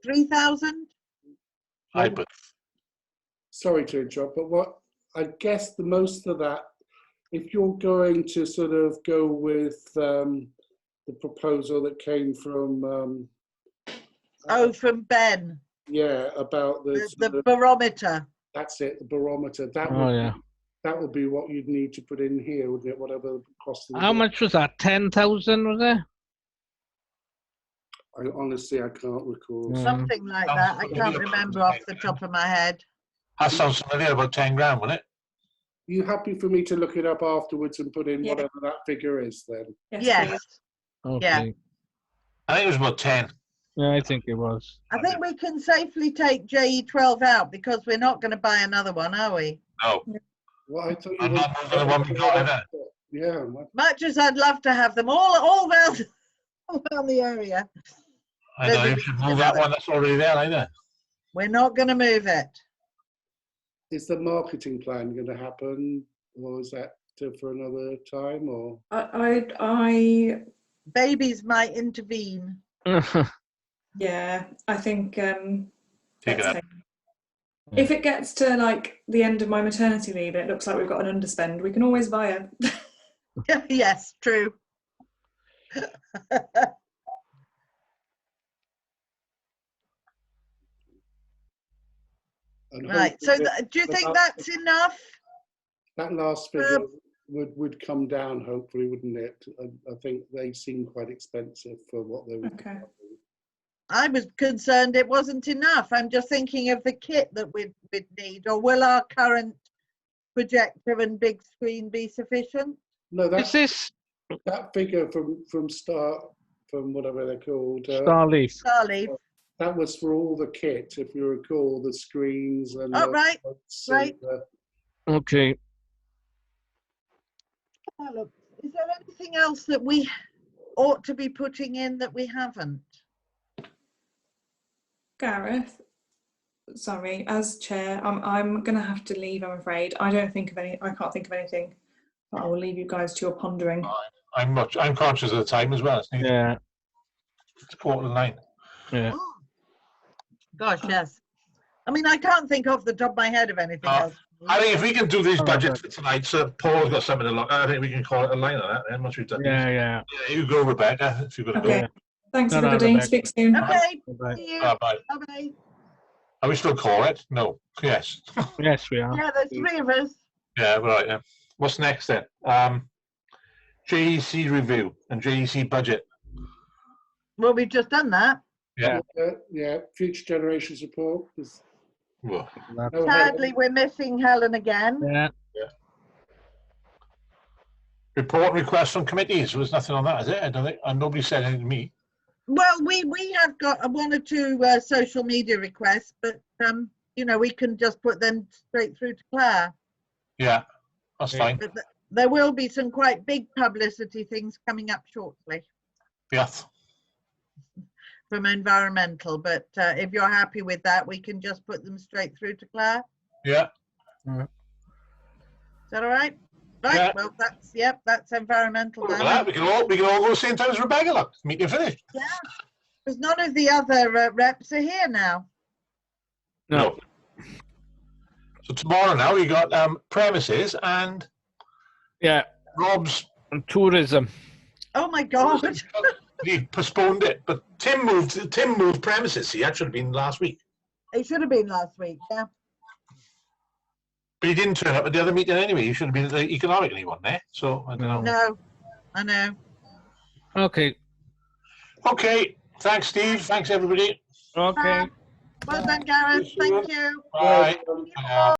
3,000? But sorry to interrupt, but what I guess the most of that, if you're going to sort of go with the proposal that came from From Ben, yeah, about the barometer. that's it, the barometer. That Oh, would yeah. that would be what you'd need to put in here, wouldn't it? Whatever the cost. How much was that? 10,000, was it? Honestly, I can't recall. Something like that. I can't remember off the top of my head. that sounds familiar, about 10 grand, wouldn't it? You happy for me to look it up afterwards and put in Yeah. whatever that figure is then? Yes. please. Okay. Yeah. I think it was about 10. Yeah, I think it was. I think we can safely take JE12 out because we're not going to buy another one, are we? No. Well, I thought you I'm were. not moving the one we got either. Yeah. Much as I'd love to have them all around the area, I don't know, you should move that one that's already there either. we're not going to move it. Is the marketing plan going to happen, or is that for another time? Or I Babies might intervene. Yeah, I think Take it up. if it gets to like the end of my maternity leave and it looks like we've got an underspend, we can always buy it. Yes, true. Right. So do you think that's enough? That last figure would come down, hopefully, wouldn't it? I think they seem quite expensive for what they were. Okay. I was concerned it wasn't enough. I'm just thinking of the kit that we'd need, or will our current projector and big screen be sufficient? No, Is this that figure from whatever they're called. Starleaf? Starleaf. That was for all the kit, if you recall, the screens and. Oh, right. Right. Okay. Is there anything else that we ought to be putting in that we haven't? Gareth, sorry, as chair, I'm going to have to leave, I'm afraid. I can't think of anything. But I will leave you guys to your pondering. I'm conscious of the time as well. Yeah. It's 8:45. Yeah. Oh, gosh, yes. I mean, I can't think off the top of my head of anything else. I think if we can do these budgets for tonight, so Paul's got something to look at, I think we can call it a line on that then once we've done Yeah, this. yeah. Yeah, you go, Rebecca, if you're going to Okay. go. Thanks, everybody. Speak soon. Okay. Bye. See you. Bye. Bye-bye. Are we still call it? No. Yes. Yes, we are. Yeah, there's 3 of us. Yeah, right. Yeah. What's next then? JEC review and JEC budget. Well, we've just done that. Yeah. Yeah, future generations report. Well, Sadly, we're missing Helen again. Yeah. report requests from committees. There was nothing on that, is it? I don't think. And nobody said anything to me. Well, we have got 1 or 2 social media requests, but you know, we can just put them straight through to Claire. Yeah, that's fine. But there will be some quite big publicity things coming up shortly Yes. from environmental. But if you're happy with that, we can just put them straight through to Claire. Yeah. Is that all right? Right. Yeah. Well, that's environmental. Well, that, we can all go the same time as Rebecca. Look, meeting finished. Yeah, because none of the other reps are here now. No. So tomorrow now we got premises and Rob's and tourism. Oh my God! He postponed it, but Tim moved premises. See, that should have been last week. It should have been last week. Yeah. But he didn't turn up at the other meeting anyway. He should have been at the economically one there. So I don't know. No, I know. Okay. Okay. Thanks, Steve. Thanks, everybody. Okay. Well done, Gareth. Thank you. Bye. Bye.